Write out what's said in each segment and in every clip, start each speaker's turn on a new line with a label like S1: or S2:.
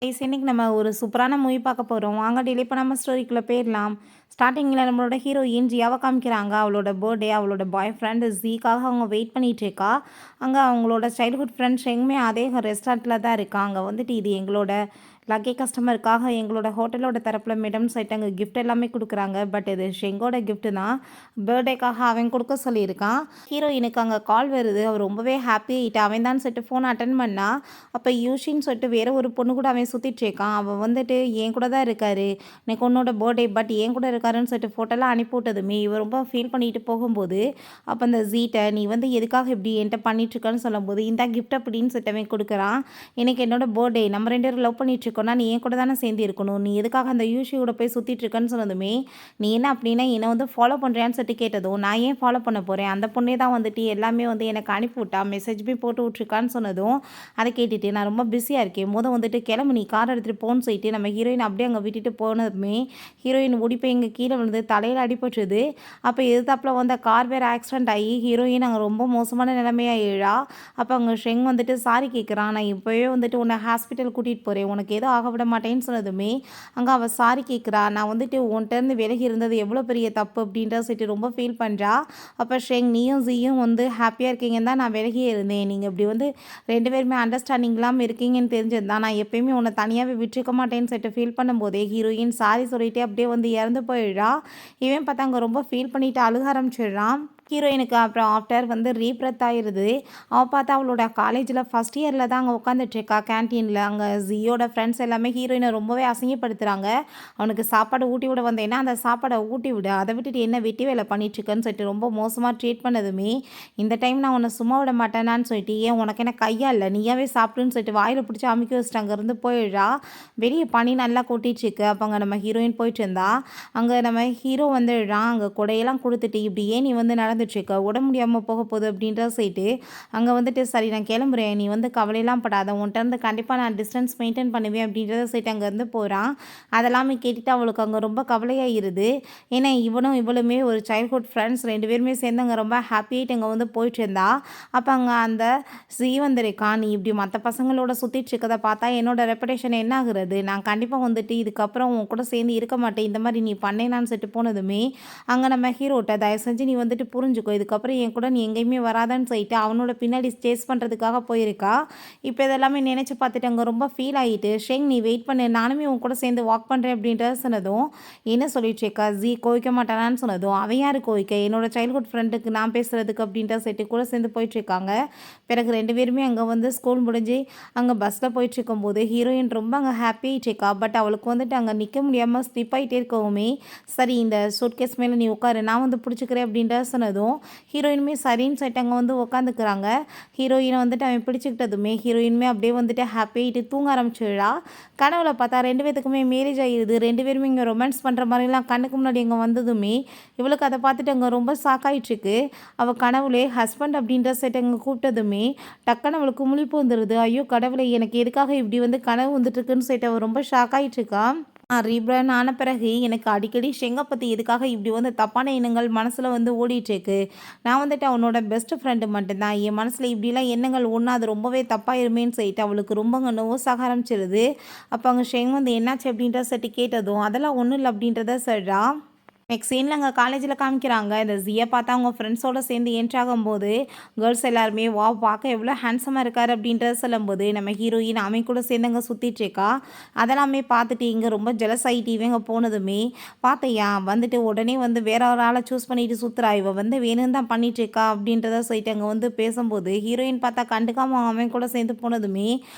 S1: இன்னைக்கு நம்ம ஒரு சூப்பரான மூவி பார்க்க போறோம். வாங்க டிலே பண்ணாம ஸ்டோரிக்குள்ள போயிரலாம். ஸ்டார்ட்டிங்ல நம்மளோட ஹீரோயின் ஜியாவ காமிக்கிறாங்க. அவளோட பர்த்டே அவளோட பாய் ஃப்ரெண்ட் ஜீக்காக அவங்க வெயிட் பண்ணிட்டு இருக்கா. அங்க அவங்களோட சைல்ட்ஹுட் ஃப்ரெண்ட் ஷெங்மே அதே ரெஸ்டாரண்ட்ல தான் இருக்கா. அங்க வந்துட்டு இது எங்களோட லக்கி கஸ்டமருக்காக எங்களோட ஹோட்டலோட தரப்புல மேடம் சொல்லிட்டு அங்கே கிஃப்ட் எல்லாமே கொடுக்குறாங்க. பட் இது ஷெங்கோட கிஃப்ட் தான். பர்த்டேக்காக அவன் கொடுக்க சொல்லியிருக்கான். ஹீரோயினுக்கு அங்கே கால் வருது. அவள் ரொம்பவே ஹாப்பி ஆகிட்டா. அவன் தான் சொல்லிட்டு ஃபோன் அட்டன் பண்ணா. அப்போ யூஷின்னு சொல்லிட்டு வேற ஒரு பொண்ணு கூட அவன் சுற்றிட்டு இருக்கான். அவன் வந்துட்டு என் கூட தான் இருக்காரு, எனக்கு உன்னோட பர்த்டே பட் என் கூட இருக்காருன்னு சொல்லிட்டு ஃபோட்டோலாம் அனுப்பி விட்டதுமே இவன் ரொம்ப ஃபீல் பண்ணிட்டு போகும்போது அப்போ அந்த ஜீட்டை நீ வந்து எதுக்காக இப்படி என்கிட்ட பண்ணிட்டுருக்கன்னு சொல்லும்போது இந்த கிஃப்ட் அப்படின்னு சொல்லிட்டு அவன் கொடுக்குறான். எனக்கு என்னோட பர்த்டே நம்ம ரெண்டு பேரும் லவ் பண்ணிட்டு இருக்கோம்னா நீ என் கூட தானே சேர்ந்து இருக்கணும், நீ எதுக்காக அந்த யூஷியோட போய் சுற்றிட்டு இருக்கன்னு சொன்னதுமே நீ என்ன அப்படின்னா என்னை வந்து ஃபாலோ பண்ணுறியான்னு சொல்லிட்டு கேட்டதும் நான் ஏன் ஃபாலோ பண்ண போகிறேன், அந்த பொண்ணே தான் வந்துட்டு எல்லாமே வந்து எனக்கு அனுப்பி விட்டா, மெசேஜ் போய் போட்டு விட்ருக்கான்னு சொன்னதும் அதை கேட்டுட்டு நான் ரொம்ப பிஸியாக இருக்கேன், வந்துட்டு கிளம்பு நீ கார் எடுத்துகிட்டு போன்னு சொல்லிட்டு நம்ம ஹீரோயின் அப்படியே அங்கே விட்டுட்டு போனதுமே ஹீரோயின் ஓடி போய் இங்கே கீழே விழுந்து தலையில் அடிபட்டுருது. அப்போ எதிர்த்தாப்பில் வந்த கார் வேறு ஆக்சிடென்ட் ஆகி ஹீரோயின் அங்கே ரொம்ப மோசமான நிலைமையாயிழா. அப்போ அங்கே ஷெங் வந்துட்டு சாரி கேட்குறான், நான் இப்போவே வந்துட்டு உன்னை ஹாஸ்பிட்டல் கூட்டிகிட்டு போகிறேன், உனக்கு ஏதோ ஆக விட மாட்டேன்னு சொன்னதுமே அங்கே அவள் சாரி கேட்குறா. நான் வந்துட்டு உன்கிட்டருந்து விலகி இருந்தது எவ்வளோ பெரிய தப்பு அப்படின்ற சொல்லிட்டு ரொம்ப ஃபீல் பண்ணுறா. அப்போ ஷெங் நீயும் ஜீயும் வந்து ஹாப்பியாக இருக்கீங்கன்னு தான் நான் விலகியே இருந்தேன், நீங்கள் இப்படி வந்து ரெண்டு பேருமே அண்டர்ஸ்டாண்டிங் இல்லாமல் இருக்கீங்கன்னு தெரிஞ்சது தான் நான் எப்பயுமே உன்னை தனியாகவே விட்டுருக்க மாட்டேன்னு சொல்லிட்டு ஃபீல் பண்ணும்போதே ஹீரோயின் சாரி சொல்லிட்டு அப்படியே வந்து இறந்து போயிடுறா. இவன் பார்த்தா அங்கே ரொம்ப ஃபீல் பண்ணிட்டு அழுக ஆரம்பிச்சிடுறான். ஹீரோயினுக்கு அப்புறம் ஆஃப்டர் வந்து ரீப்ரத் ஆகிருது. அவள் பார்த்தா அவளோட காலேஜில் ஃபஸ்ட் இயரில் தான் அங்கே உட்காந்துட்ருக்கா கேன்டீனில். அங்கே ஜியோட ஃப்ரெண்ட்ஸ் எல்லாமே ஹீரோயினை ரொம்பவே அசிங்கப்படுத்துகிறாங்க. அவனுக்கு சாப்பாடு ஊட்டி விட வந்தேன்னா அந்த சாப்பாடை ஊட்டி விடு, அதை விட்டுட்டு என்ன வெட்டி வேலை பண்ணிட்டுருக்குன்னு சொல்லிட்டு ரொம்ப மோசமாக ட்ரீட் பண்ணதுமே இந்த டைம் நான் உன்னை சும்மா விட மாட்டேனான்னு சொல்லிட்டு ஏன் உனக்கு என்ன கையா இல்லை நீயாவே சாப்பிடுன்னு சொல்லிட்டு வாயில் பிடிச்சி அமுக்கி வச்சுட்டு அங்கேருந்து போயிடுறா. வெளியே பனி நல்லா கொட்டிட்டுருக்கு. அப்போ அங்கே நம்ம ஹீரோயின் போயிட்டு இருந்தா. அங்கே நம்ம ஹீரோ வந்துடுறான். அங்கே கொடையெல்லாம் கொடுத்துட்டு இப்படி ஏன் நீ வந்து நடந்துட்டுருக்க, உடம்பு முடியாமல் போக போகுது அப்படின்ற சொல்லிட்டு அங்கே வந்துட்டு சரி நான் கிளம்புறேன், நீ வந்து கவலையெல்லாம் படாத, உன்கிட்ட இருந்து கண்டிப்பாக நான் டிஸ்டன்ஸ் மெயின்டைன் பண்ணுவேன் அப்படின்றத சொல்லிட்டு அங்கேருந்து போகிறான். அதெல்லாமே கேட்டுட்டு அவளுக்கு அங்கே ரொம்ப கவலையாகிருது. ஏன்னா இவனும் இவளுமே ஒரு சைல்ட்ஹுட் ஃப்ரெண்ட்ஸ் ரெண்டு பேருமே சேர்ந்து அங்கே ரொம்ப ஹாப்பியாகிட்டு அங்கே வந்து போயிட்டு இருந்தா. அப்போ அங்கே அந்த வந்திருக்கா, நீ இப்படி மற்ற பசங்களோட சுற்றிட்டு இருக்கதை பார்த்தா என்னோட ரெப்புடேஷன் என்ன ஆகுறது, நான் கண்டிப்பாக வந்துட்டு இதுக்கப்புறம் உன் கூட சேர்ந்து இருக்க மாட்டேன், இந்த மாதிரி நீ பண்ணேனான்னு சொல்லிட்டு போனதுமே அங்கே நம்ம ஹீரோட்ட தயவு செஞ்சு நீ வந்துட்டு புரிஞ்சுக்கோ, இதுக்கப்புறம் என் கூட நீ எங்கேயுமே வராதான்னு சொல்லிட்டு அவனோட பின்னாடி சேஸ் பண்ணுறதுக்காக போயிருக்கா. இப்போ இதெல்லாமே நினச்சி பார்த்துட்டு அங்கே ரொம்ப ஃபீல் ஆகிட்டு ஷெங் நீ வெயிட் பண்ணு, நானுமே உன் கூட சேர்ந்து வாக் பண்ணுறேன் அப்படின்றத சொன்னதும் என்ன சொல்லிட்டுருக்கா ஜி கோவிக்க மாட்டானான்னு சொன்னதும் அவன் யார் கோவிக்க, என்னோட சைல்ட்ஹுட் ஃப்ரெண்டுக்கு நான் பேசுகிறதுக்கு அப்படின்ற சொல்லிட்டு கூட சேர்ந்து போயிட்டுருக்காங்க. பிறகு ரெண்டு பேருமே அங்கே வந்து ஸ்கூல் முடிஞ்சு அங்கே பஸ்ஸில் போயிட்டுருக்கும்போது ஹீரோயின் ரொம்ப அங்கே ஹாப்பி ஆகிட்டுருக்கா. பட் அவளுக்கு வந்துட்டு அங்கே நிற்க முடியாமல் ஸ்லிப் ஆகிட்டே இருக்கவுமே சரி இந்த சூட்கேஸ் மேலே நீ உட்காரு நான் வந்து பிடிச்சிக்கிறேன் அப்படின்ற சொன்னதும் ஹீரோயினுமே சரின்னு சொல்லிட்டு அங்கே வந்து உட்காந்துக்கிறாங்க. ஹீரோயினை வந்துட்டு அவன் பிடிச்சிக்கிட்டதுமே ஹீரோயினுமே அப்படியே வந்துட்டு ஹாப்பியாகிட்டு தூங்க ஆரம்பிச்சிடுறா. கனவுல பார்த்தா ரெண்டு பேத்துக்குமே மேரேஜ் ஆகிடுது. ரெண்டு பேருமே இங்கே ரொமான்ஸ் பண்ணுற மாதிரிலாம் கண்ணுக்கு முன்னாடி இங்கே வந்ததுமே இவளுக்கு அதை பார்த்துட்டு அங்கே ரொம்ப ஷாக்காயிட்ருக்கு. அவள் கனவுலே ஹஸ்பண்ட் அப்படின்ற செட் அங்கே கூப்பிட்டதுமே டக்குன்னு அவளுக்கு முழிப்பு வந்துடுது. ஐயோ கடவுளை எனக்கு எதுக்காக இப்படி வந்து கனவு வந்துட்டுருக்குன்னு சொல்லிட்டு அவள் ரொம்ப ஷாக்காயிட்ருக்கா. ரீப்ரான் ஆன பிறகு எனக்கு அடிக்கடி ஷெங்கை பற்றி எதுக்காக இப்படி வந்து தப்பான எண்ணங்கள் மனசில் வந்து ஓடிட்டுருக்கு, நான் வந்துட்டு அவனோட பெஸ்ட் ஃப்ரெண்டு மட்டும்தான், என் மனசில் இப்படிலாம் எண்ணங்கள் ஒன்றா அது ரொம்பவே தப்பாயிருமேன்னு சொல்லிட்டு அவளுக்கு ரொம்ப அங்கே நோசாக ஆரம்பிச்சிருது. அப்போ அங்கே ஷெங் வந்து என்னாச்சு அப்படின்ற சொல்லிட்டு கேட்டதும் அதெல்லாம் ஒன்றும் இல்லை அப்படின்றத சொல்கிறா. நெக்ஸ்ட் சீனில் அங்கே காலேஜில் காமிக்கிறாங்க. இந்த ஜியை பார்த்தா அவங்க ஃப்ரெண்ட்ஸோடு சேர்ந்து என்ட்ரு ஆகும்போது கேர்ள்ஸ் எல்லாருமே வா பார்க்க எவ்வளோ ஹேண்ட்ஸமாக இருக்கார் அப்படின்றத சொல்லும்போது நம்ம ஹீரோயின் அவன் கூட சேர்ந்து அங்கே சுற்றிட்டுருக்கா. அதெல்லாமே பார்த்துட்டு இங்கே ரொம்ப ஜெலஸ் ஆகிட்டு இவங்க போனதுமே பார்த்தையா வந்துட்டு உடனே வந்து வேற ஒரு ஆளை சூஸ் பண்ணிட்டு சுற்றுறா, இவ வந்து வேணும் தான் பண்ணிட்டுருக்கா அப்படின்றத சொல்லிட்டு அங்கே வந்து பேசும்போது ஹீரோயின் பார்த்தா கண்டுக்காம அவன் கூட சேர்ந்து போனதுமே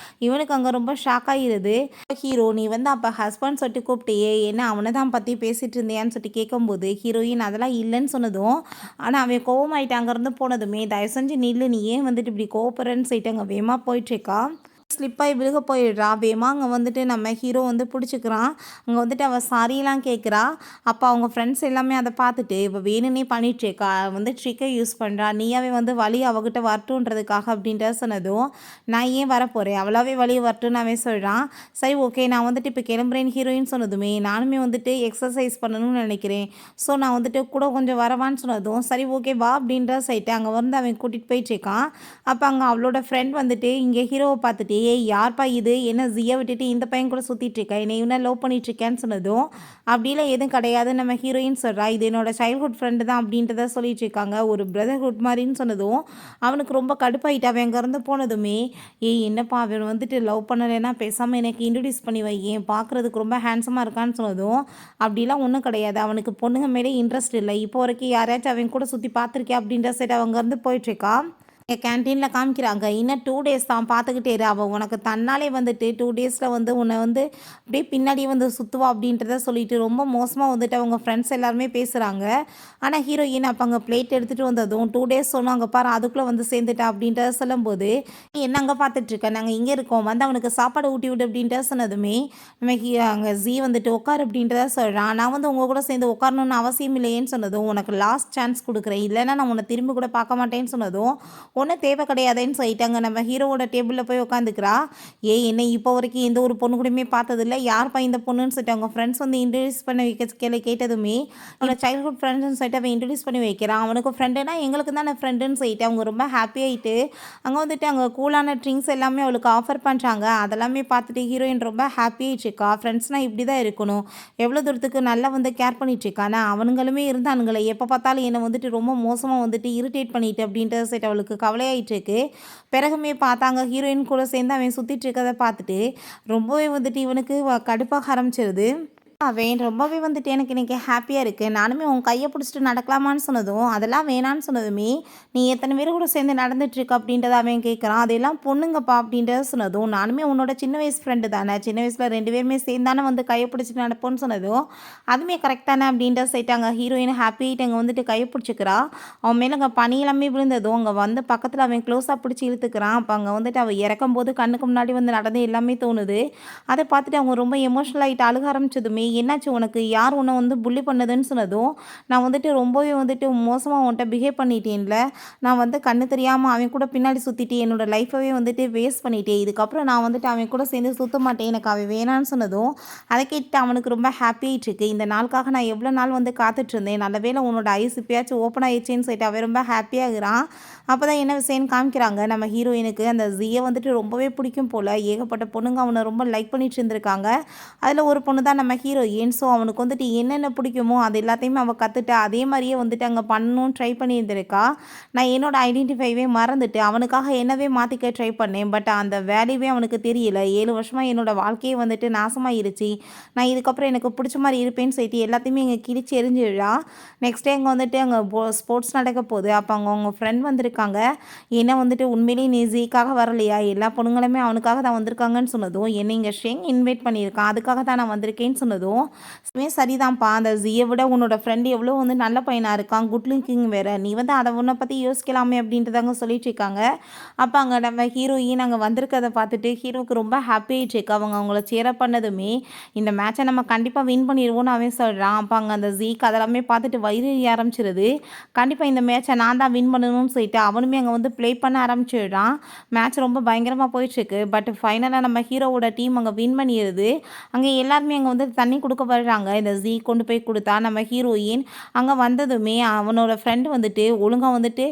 S1: இவனுக்கு அங்கே ரொம்ப ஷாக் ஆகிடுது. ஹீரோ நீ வந்து அப்போ ஹஸ்பண்ட் சொல்லிட்டு கூப்பிட்டியே என்ன அவனை தான் பற்றி பேசிகிட்டு இருந்தியான்னு சொல்லிட்டு கேட்கும்போது ஹீரோயின் அதெல்லாம் இல்லைன்னு சொன்னதும் ஆனால் அவன் கோவமாயிட்டு அங்கேருந்து போனதுமே தயவு செஞ்சு நில்லு, நீ ஏன் வந்துட்டு இப்படி கோவப்படுறேன்னு சொல்லிட்டு அங்கே வேகமாக போயிட்டுருக்கா. ஸ்லிப்பாகி விழுக போயிடுறா. வேகமாக அங்கே வந்துட்டு நம்ம ஹீரோ வந்து பிடிச்சிக்கிறான். அங்கே வந்துட்டு அவள் சாரியெலாம் கேட்குறா. அப்போ அவங்க ஃப்ரெண்ட்ஸ் எல்லாமே அதை பார்த்துட்டு இப்போ வேணுன்னே பண்ணிட்டுருக்கா, வந்து ட்ரிக்கை யூஸ் பண்ணுறா, நீயாவே வந்து வழி அவகிட்ட வரட்டுன்றதுக்காக அப்படின்ற சொன்னதும் நான் ஏன் வரப்போகிறேன் அவளாவே வழியை வரட்டுன்னு அவன் சொல்கிறான். சரி ஓகே நான் வந்துட்டு இப்போ கிளம்புறேன்னு ஹீரோயின் சொன்னதுமே நானுமே வந்துட்டு எக்ஸசைஸ் பண்ணணும்னு நினைக்கிறேன், ஸோ நான் வந்துட்டு கூட கொஞ்சம் வரவான்னு சொன்னதும் சரி ஓகே வா அப்படின்ற சைட்டு அங்கே வந்து அவன் கூட்டிகிட்டு போயிட்டுருக்கான். அப்போ அங்கே அவளோட ஃப்ரெண்ட் வந்துட்டு இங்கே ஹீரோவை பார்த்துட்டு ஏய் யார்ப்பா இது, என்ன ஜியை விட்டுட்டு இந்த பையன் கூட சுற்றிட்டு இருக்க, என்னை இவனை லவ் பண்ணிட்டு இருக்கேன்னு சொன்னதும் அப்படிலாம் எதுவும் கிடையாது நம்ம ஹீரோயின் சொல்கிறா, இது என்னோட சைல்ட்ஹுட் ஃப்ரெண்டு தான் அப்படின்றத சொல்லிட்டு இருக்காங்க, ஒரு பிரதர்ஹுட் மாதிரின்னு சொன்னதும் அவனுக்கு ரொம்ப கடுப்பாயிட்டு அவன் அங்கேருந்து போனதுமே, ஏய் என்னப்பா அவன் வந்துட்டு லவ் பண்ணலைன்னா பேசாமல் எனக்கு இன்ட்ரடியூஸ் பண்ணி வை, ஏன் பார்க்குறதுக்கு ரொம்ப ஹேண்ட்ஸமாக இருக்கான்னு சொன்னதும் அப்படிலாம் ஒன்றும் கிடையாது, அவனுக்கு பொண்ணுங்க மேலே இன்ட்ரெஸ்ட் இல்லை, இப்போ வரைக்கும் யாரையாச்சும் அவன் கூட சுற்றி பார்த்துருக்கேன் அப்படின்ற சைடு அவங்க இருந்து போயிட்டுருக்கா. கேன்டீனில் காமிக்கிறாங்க, இன்னும் 2 டேஸ் தான் பார்த்துக்கிட்டே இரு, அவள் உனக்கு தன்னாலே வந்துட்டு 2 டேஸில் வந்து உன்னை வந்து அப்படியே பின்னாடியே வந்து சுற்றுவா அப்படின்றத சொல்லிட்டு ரொம்ப மோசமாக வந்துட்டு அவங்க ஃப்ரெண்ட்ஸ் எல்லாருமே பேசுகிறாங்க. ஆனால் ஹீரோயின் அப்போ அங்கே பிளேட் எடுத்துகிட்டு வந்ததும் 2 டேஸ் சொன்னாங்க பாரு, அதுக்குள்ளே வந்து சேர்ந்துட்டா அப்படின்றத சொல்லும்போது, "நீ என்ன அங்கே பார்த்துட்ருக்க, நாங்கள் இங்கே இருக்கோம், வந்து அவனுக்கு சாப்பாடு ஊட்டி விடு அப்படின்றத சொன்னதுமே நம்ம அங்கே ஜீ வந்துட்டு உட்கார் அப்படின்றத சொல்கிறான், நான் வந்து உங்கள் கூட சேர்ந்து உட்காரணுன்னு அவசியம் இல்லையேன்னு சொன்னதும், உனக்கு லாஸ்ட் சான்ஸ் கொடுக்குறேன், இல்லைன்னா நான் உன்னை திரும்பி கூட பார்க்க மாட்டேன்னு சொன்னதும் ஒன்றும் தேவை கிடையாதுன்னு சொல்லிட்டாங்க. நம்ம ஹீரோவோட டேபிளில் போய் உட்காந்துக்கிறா, ஏய் என்ன இப்போ வரைக்கும் எந்த ஒரு பொண்ணு கூடயுமே பார்த்ததில்ல, யார்ப்பா இந்த பொண்ணுன்னு சொல்லிட்டு அவங்க ஃப்ரெண்ட்ஸ் வந்து இன்ட்ரடியூஸ் பண்ணி வைக்க கேட்டதுமே அவனோட சைல்ட்ஹுட் ஃப்ரெண்ட்ஸ்னு சொல்லிட்டு அவன் இன்ட்ரடியூஸ் பண்ணி வைக்கிறான். அவனுக்கு ஃப்ரெண்டுனா எங்களுக்கு தானே ஃப்ரெண்டுன்னு சொல்லிட்டு அவங்க ரொம்ப ஹாப்பியாகிட்டு அங்கே வந்துட்டு அங்கே கூலான ட்ரிங்க்ஸ் எல்லாமே அவளுக்கு ஆஃபர் பண்ணுறாங்க. அதெல்லாமே பார்த்துட்டு ஹீரோயின் ரொம்ப ஹாப்பியாகிட்டுருக்கா. ஃப்ரெண்ட்ஸ்னால் இப்படி தான் இருக்கணும், எவ்வளோ தூரத்துக்கு நல்லா வந்து கேர் பண்ணிகிட்ருக்கா. ஆனால் அவனுங்களுமே இருந்தானுங்களே எப்போ பார்த்தாலும் என்னை வந்துட்டு ரொம்ப மோசமாக வந்துட்டு இரிட்டேட் பண்ணிட்டு அப்படின்றத சொல்லிட்டு அவளுக்கு கவலையாயிட்டு இருக்கு. பிறகுமே பார்த்தாங்க ஹீரோயின் கூட சேர்ந்து அவன் சுற்றிட்டு இருக்கதை பார்த்துட்டு ரொம்பவே வந்துட்டு இவனுக்கு கடுப்பாக ஆரம்பிச்சிருது. அவன் ரொம்பவே வந்துட்டு எனக்கு இன்றைக்கி ஹாப்பியாக இருக்குது, நானுமே உன் கையை பிடிச்சிட்டு நடக்கலாமான்னு சொன்னதும் அதெல்லாம் வேணான்னு சொன்னதுமே, நீ எத்தனை பேர் கூட சேர்ந்து நடந்துட்டுருக்க அப்படின்றத அவன் கேட்குறான். அதெல்லாம் பொண்ணுங்கப்பா அப்படின்றத சொன்னதும், நானுமே உன்னோட சின்ன வயசு ஃப்ரெண்டு தானே, சின்ன வயசில் 2 பேருமே சேர்ந்தானே வந்து கையை பிடிச்சிட்டு நடப்போன்னு சொன்னதும் அதுவுமே கரெக்ட் தானே அப்படின்றத சொல்லிட்டாங்க. ஹீரோயின் ஹாப்பியாகிட்டு அங்கே வந்துட்டு கையை பிடிச்சிக்கிறா. அவன் மேலே அங்கே பனி எல்லாமே விழுந்ததும் அங்கே வந்து பக்கத்தில் அவன் க்ளோஸாக பிடிச்சி இழுத்துக்கிறான். அப்போ அங்கே வந்துட்டு அவள் இறக்கும் போது கண்ணுக்கு முன்னாடி வந்து நடந்து எல்லாமே தோணுது. அதை பார்த்துட்டு அவங்க ரொம்ப எமோஷனல் ஆகிட்டு அழுக ஆரம்பிச்சதுமே, என்னாச்சு உனக்கு, யார் உன்னை வந்து புள்ளி பண்ணதுன்னு சொன்னதும், நான் வந்துட்டு ரொம்பவே வந்துட்டு மோசமாக உன்கிட்ட பிஹேவ் பண்ணிட்டேன்ல, நான் வந்து கண்ணு தெரியாமல் அவன் கூட பின்னாடி சுற்றிட்டு என்னோட லைஃபவே வந்துட்டு வேஸ்ட் பண்ணிட்டேன், இதுக்கப்புறம் நான் வந்துட்டு அவன் கூட சேர்ந்து சுற்ற மாட்டேன், எனக்கு அவன் வேணான்னு சொன்னதும் அதை கேட்டு அவனுக்கு ரொம்ப ஹாப்பியாகிட்டுருக்கு. இந்த நாளுக்காக நான் எவ்வளோ நாள் வந்து காத்துட்ருந்தேன், நல்ல வேளை உன்னோட ஐஸ் இப்பயாச்சும் ஓப்பன் ஆயிடுச்சேன்னு சொல்லிட்டு அவன் ரொம்ப ஹாப்பியாகிறான். அப்போ தான் என்ன விஷயம்னு காமிக்கிறாங்க, நம்ம ஹீரோயினுக்கு அந்த ஜியை வந்துட்டு ரொம்பவே பிடிக்கும் போல், ஏகப்பட்ட பொண்ணுங்க அவனை ரொம்ப லைக் பண்ணிட்டு இருந்திருக்காங்க. அதில் ஒரு பொண்ணு தான் நம்ம ஹீரோயின். ஸோ அவனுக்கு வந்துட்டு என்னென்ன பிடிக்குமோ அது எல்லாத்தையுமே அவள் கற்றுட்டு அதே மாதிரியே வந்துட்டு அங்கே பண்ணணும்னு ட்ரை பண்ணியிருந்திருக்கா. நான் என்னோடய ஐடென்டிஃபைவே மறந்துட்டு அவனுக்காக என்னவே மாற்றிக்க ட்ரை பண்ணேன். பட் அந்த வேல்யூவே அவனுக்கு தெரியல. 7 வருஷமாக என்னோடய வாழ்க்கையே வந்துட்டு நாசமாயிருச்சு. நான் இதுக்கப்புறம் எனக்கு பிடிச்ச மாதிரி இருப்பேன்னு சொல்லிட்டு எல்லாத்தையுமே இங்கே கிழிச்சு எரிஞ்சிடா. நெக்ஸ்ட் டே அங்கே வந்துட்டு அங்கே ஸ்போர்ட்ஸ் நடக்க போகுது. அப்போ அவங்க ஃப்ரெண்ட் வந்திருக்காங்க. ஏன்னா வந்துட்டு உண்மையிலேயே நீ ஜீக்காக வரலையா, எல்லா பொண்ணுங்களுமே அவனுக்காக தான் வந்திருக்காங்கன்னு சொன்னதும், என்னை இங்கே ஷெங் இன்வைட் பண்ணியிருக்கான், அதுக்காக தான் நான் வந்திருக்கேன்னு சொன்னதும், சரிதான்ப்பா, அந்த ஜியை விட உன்னோட ஃப்ரெண்டு எவ்வளோ வந்து நல்ல பையனாக இருக்கான், குட் லுக்கிங் வேறு, நீ வந்து அதை உன்னை பற்றி யோசிக்கலாமே அப்படின்றதாங்க சொல்லிட்டு இருக்காங்க. அப்போ அங்கே நம்ம ஹீரோயின் அங்கே வந்திருக்கிறத பார்த்துட்டு ஹீரோக்கு ரொம்ப ஹாப்பியாகிட்டு இருக்கு. அவங்கள சேரப் பண்ணதுமே இந்த மேட்சை நம்ம கண்டிப்பாக வின் பண்ணிடுவோன்னு அவன் சொல்கிறான். அப்போ அங்கே அந்த ஜீக்கு அதெல்லாமே பார்த்துட்டு வயிறு ஆரம்பிச்சிருது. கண்டிப்பாக இந்த மேட்சை நான் தான் வின் பண்ணணும்னு சொல்லிட்டு அவனுமே அங்கே வந்து ப்ளே பண்ண ஆரம்பிச்சிடுறான். மேட்ச் ரொம்ப பயங்கரமாக போயிட்டுருக்கு. பட் ஃபைனலாக நம்ம ஹீரோவோட டீம் அங்கே வின் பண்ணிடுது. அங்கே எல்லாருமே அங்கே வந்து தண்ணி கொடுக்க வர்றாங்க. இந்த ஜீ கொண்டு போய் கொடுத்தா நம்ம ஹீரோயின் அங்கே வந்ததுமே அவனோட ஃப்ரெண்டு வந்துட்டு ஒழுங்காக வந்துட்டு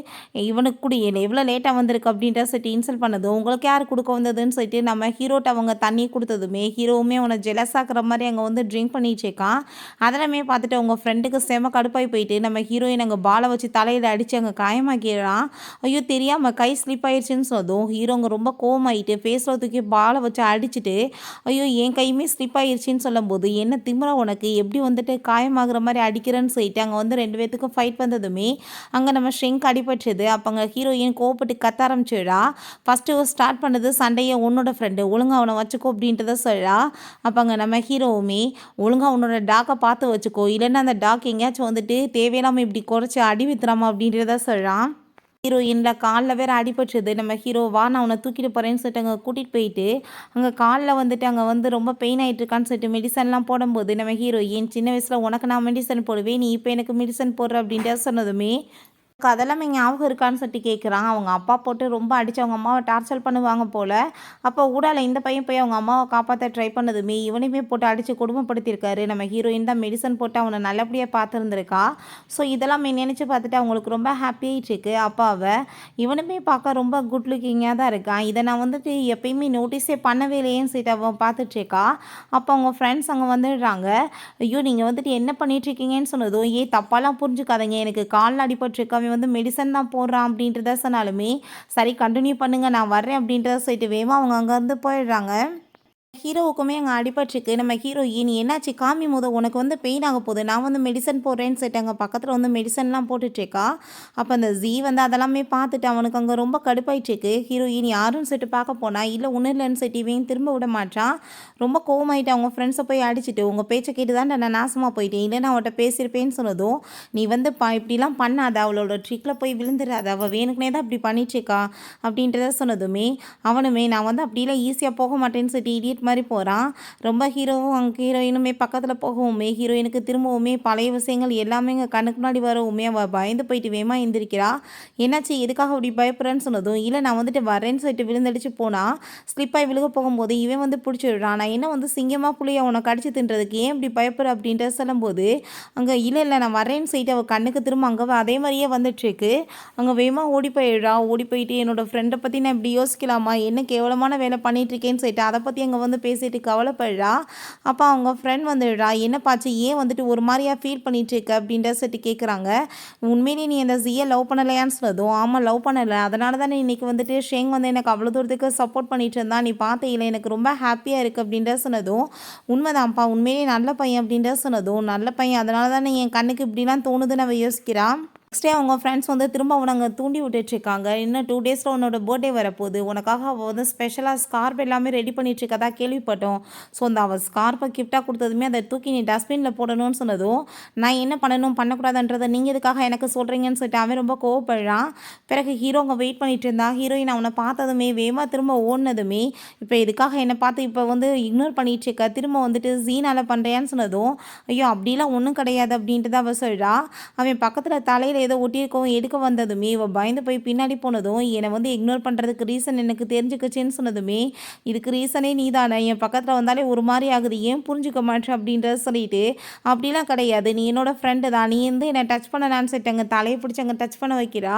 S1: இவனுக்கு கூட எவ்வளோ லேட்டாக வந்திருக்கு அப்படின்ற சொல்லிட்டு இன்சல்ட் பண்ணதும், உங்களுக்கு யார் கொடுக்க வந்ததுன்னு சொல்லிட்டு நம்ம ஹீரோட்ட அவங்க தண்ணி கொடுத்ததுமே ஹீரோவுமே அவனை ஜெலஸ் ஆக்குற மாதிரி அங்கே வந்து ட்ரிங்க் பண்ணிட்டுருக்கான். அதெல்லாமே பார்த்துட்டு அவங்க ஃப்ரெண்டுக்கு செம கடுப்பாகி போயிட்டு நம்ம ஹீரோயின் அங்கே பாலை வச்சு தலையில் அடித்து அங்கே காயமாக்கிடுறான். ஐயோ தெரியாமல் கை ஸ்லிப் ஆயிடுச்சுன்னு சொன்னதும் ஹீரோங்க ரொம்ப கோவமாயிட்டு ஃபேஸில் தூக்கி பாலை வச்சு அடிச்சுட்டு, ஐயோ என் கையுமே ஸ்லிப் ஆயிடுச்சின்னு சொல்லும்போது, என்ன திமிரா உனக்கு, எப்படி வந்துட்டு காயமாகிற மாதிரி அடிக்கிறேன்னு சொல்லிட்டு அங்கே வந்து 2 பேர்த்துக்கும் ஃபைட் வந்ததுமே அங்கே நம்ம ஷ்ரிங்க் அடிபட்டுது. அப்போ அங்கே ஹீரோயின் கோவப்பட்டு கத்த ஆரம்பிச்சிடா. ஃபஸ்ட்டு ஸ்டார்ட் பண்ணது சண்டையை உன்னோட ஃப்ரெண்டு, ஒழுங்காக அவனை வச்சுக்கோ அப்படின்றத சொல்கிறா. அப்போ அங்கே நம்ம ஹீரோவுமே ஒழுங்காக உன்னோட டாக்கை பார்த்து வச்சுக்கோ, இல்லைன்னா அந்த டாக் எங்கேயாச்சும் வந்துட்டு தேவையில்லாமல் இப்படி குறைச்சி அடி வித்துறாமா அப்படின்றத சொல்கிறான். ஹீரோயினில் காலில் வேறு அடிபட்டுருது. நம்ம ஹீரோ வா நான் அவனை தூக்கிட்டு போகிறேன்னு சொல்லிட்டு அங்கே கூட்டிகிட்டு போயிட்டு அங்கே காலில் வந்துட்டு அங்கே வந்து ரொம்ப பெயின் ஆகிட்டு இருக்கான்னு சொல்லிட்டு மெடிசன்லாம் போடும்போது நம்ம ஹீரோயின், சின்ன வயசில் உனக்கு நான் மெடிசன் போடுவேன், நீ இப்போ எனக்கு மெடிசன் போடுற அப்படின்ட்டு சொன்னதுமே அதெல்லாமே ஞாபகம் இருக்கான்னு சொல்லிட்டு கேட்குறான். அவங்க அப்பா போட்டு ரொம்ப அடிச்சு அவங்க அம்மாவ டார்ச்சர் பண்ணுவாங்க போல. அப்போ ஊடால இந்த பையன் போய் அவங்க அம்மாவ காப்பாத்த ட்ரை பண்ணதுமே, இவனையுமே போட்டு அடிச்சு கொடுமைப்படுத்தியிருக்காரு. நம்ம ஹீரோயின் தான் மெடிசன் போட்டு அவன நல்லபடியா பார்த்துருந்துருக்கா. ஸோ இதெல்லாமே நினைச்சு பார்த்துட்டு அவங்களுக்கு ரொம்ப ஹாப்பி ஆயிட்டுருக்கு அப்பாவ. இவனுமே பார்க்க ரொம்ப குட் லுக்கிங்கா தான் இருக்கான். இத நான் வந்துட்டு எப்பயுமே நோட்டீஸே பண்ணவே இல்லையேன்னு சொல்லிட்டு அவ பார்த்துட்டுருக்கா. அப்போ அவங்க ஃப்ரெண்ட்ஸ் அங்க வந்துடுறாங்க. ஐயோ! நீங்க வந்துட்டு என்ன பண்ணிட்டுருக்கீங்கன்னு சொன்னதும், "ஏய் தப்பாலாம் புரிஞ்சுக்காதீங்க. எனக்கு கால்ல அடிபட்டுருக்கு. அவன் வந்து மெடிசன் தான் போடுறான்." அப்படின்றத சொன்னாலுமே, "சரி கன்டின்யூ பண்ணுங்க. நான் வர்றேன்." அப்படின்றத சொல்லிட்டு வேகமா அவங்க அங்கருந்து போயிடுறாங்க. ஹீரோவுக்குமே அங்கே அடிபட்டுருக்கு. நம்ம ஹீரோயின் என்னாச்சு காமி உனக்கு வந்து பெயின் ஆக போகுது, நான் வந்து மெடிசன் போடுறேன்னு சொல்லிட்டு அங்கே பக்கத்தில் வந்து மெடிசன்லாம் போட்டுட்ருக்கா. அப்போ அந்த ஜீ வந்து அதெல்லாமே பார்த்துட்டு அவனுக்கு அங்கே ரொம்ப கடுப்பாயிட்டுருக்கு. ஹீரோயின் யாருன்னு சொல்லிட்டு பார்க்க போனா, இல்லை ஒன்றும் இல்லைன்னு சொல்லிட்டு இவன் திரும்ப விட மாட்டான். ரொம்ப கோவமாயிட்டு அவங்க ஃப்ரெண்ட்ஸை போய் அடிச்சுட்டு, உங்கள் பேச்சை கேட்டு தான் நான் நாசமாக போயிட்டேன், இல்லை நான் அவட்ட பேசியிருப்பேன்னு சொன்னதும், நீ வந்து இப்படிலாம் பண்ணாத, அவளோட ட்ரிக்கில் போய் விழுந்துடாத, அவள் வேணுக்குனே தான் இப்படி பண்ணிட்டுருக்கா அப்படின்றத சொன்னதுமே, அவனுமே நான் வந்து அப்படிலாம் ஈஸியாக போக மாட்டேன்னு சொல்லிட்டு இடியட் மாதிரி போகிறான். ரொம்ப ஹீரோவும் அங்கே ஹீரோயினுமே பக்கத்தில் போகவுமே ஹீரோயினுக்கு திரும்பவுமே பழைய விஷயங்கள் எல்லாமே இங்கே கண்ணுக்கு முன்னாடி வரவுமே அவள் பயந்து போயிட்டு வேமா எந்திரிக்கிறா. என்னாச்சு எதுக்காக அப்படி பயப்படுறேன்னு சொன்னதும், இல்லை நான் வந்துட்டு வரேன்னு சொல்லிட்டு விழுந்தடிச்சு போனால் ஸ்லிப்பாகி விழுக போகும்போது இவன் வந்து பிடிச்சி விடுறான். நான் என்ன வந்து சிங்கமாக புளியை அவனை கடிச்சு தின்றதுக்கு ஏன் இப்படி பயப்படுற அப்படின்ட்டு சொல்லும்போது, அங்கே இல்லை இல்லை நான் வரேன்னு சொல்லிட்டு அவள் கண்ணுக்கு திரும்ப அங்கே அதே மாதிரியே வந்துட்டுருக்கு. அங்கே வேகமா ஓடி போயிடுறா. ஓடி போயிட்டு என்னோட ஃப்ரெண்டை பற்றி நான் இப்படி யோசிக்கலாமா, என்ன கேவலமான வேலை பண்ணிகிட்ருக்கேன்னு சொல்லிட்டு அதை பற்றி அங்கே வந்து பேசிட்டு கவலைப்படுறா. அப்போ அவங்க ஃப்ரெண்ட் வந்துடுறா. என்னப்பாச்சு ஏன் வந்துட்டு ஒரு மாதிரியா ஃபீல் பண்ணிகிட்ருக்க அப்படின்ற சொல்லிட்டு கேட்குறாங்க. உண்மையிலேயே நீ அந்த ஜியை லவ் பண்ணலையான்னு சொன்னதும், ஆமாம் லவ் பண்ணலை, அதனால தானே இன்றைக்கி வந்துட்டு ஷேங் வந்து எனக்கு அவ்வளோ தூரத்துக்கு சப்போர்ட் பண்ணிட்டு இருந்தா, நீ பார்த்தையில எனக்கு ரொம்ப ஹாப்பியாக இருக்குது அப்படின்ற சொன்னதும், உண்மைதான்ப்பா உண்மையிலேயே நல்ல பையன் அப்படின்ற சொன்னதும், நல்ல பையன் அதனால தானே என் கண்ணுக்கு இப்படிலாம் தோணுதுன்னு அவள் யோசிக்கிறான். நெக்ஸ்ட் டே அவங்க ஃப்ரெண்ட்ஸ் வந்து திரும்ப அவனை அங்கே தூண்டி விட்டுட்ருக்காங்க. இன்னும் 2 டேஸில் உன்னோட பர்த்டே வரப்போகுது, உனக்காக அவள் வந்து ஸ்பெஷலாக ஸ்கார்ப் எல்லாமே ரெடி பண்ணிட்டுருக்கதா கேள்விப்பட்டோம். ஸோ அந்த அவள் ஸ்கார்ப்பை கிஃப்டாக கொடுத்ததுமே அதை தூக்கி நீ டஸ்ட்பினில் போடணும்னு சொன்னதும், நான் என்ன பண்ணணும் பண்ணக்கூடாதுன்றதை நீங்கள் எதுக்காக எனக்கு சொல்கிறீங்கன்னு சொல்லிட்டு அவன் ரொம்ப கோவப்படுறான். பிறகு ஹீரோ அங்கே வெயிட் பண்ணிட்டு இருந்தா. ஹீரோயின் அவனை பார்த்ததுமே வேகமாக திரும்ப ஓடினதுமே, இப்போ எதுக்காக என்னை பார்த்து இப்போ வந்து இக்னோர் பண்ணிகிட்ருக்க, திரும்ப வந்துட்டு ஜீனால் பண்ணுறியான்னு சொன்னதும், ஐயோ அப்படிலாம் ஒன்றும் கிடையாது அப்படின்ட்டு தான் அவள் சொல்கிறா. அவன் பக்கத்தில் தலையில் ஏதோ ஒட்டியிருக்கவும் எடுக்க வந்ததுமே இவள் பயந்து போய் பின்னாடி போனதும், என்னை வந்து இக்னோர் பண்ணுறதுக்கு ரீசன் எனக்கு தெரிஞ்சுக்கிச்சின்னு சொன்னதுமே, இதுக்கு ரீசனே நீ தானே, என் பக்கத்தில் வந்தாலே ஒரு மாதிரி ஆகுது, ஏன் புரிஞ்சுக்க மாட்டேன் அப்படின்றத சொல்லிட்டு, அப்படிலாம் கிடையாது நீ என்னோட ஃப்ரெண்டு தான், நீ வந்து என்னை டச் பண்ணலான்னு சொல்லிட்டு அங்கே தலையை பிடிச்சி அங்கே டச் பண்ண வைக்கிறா.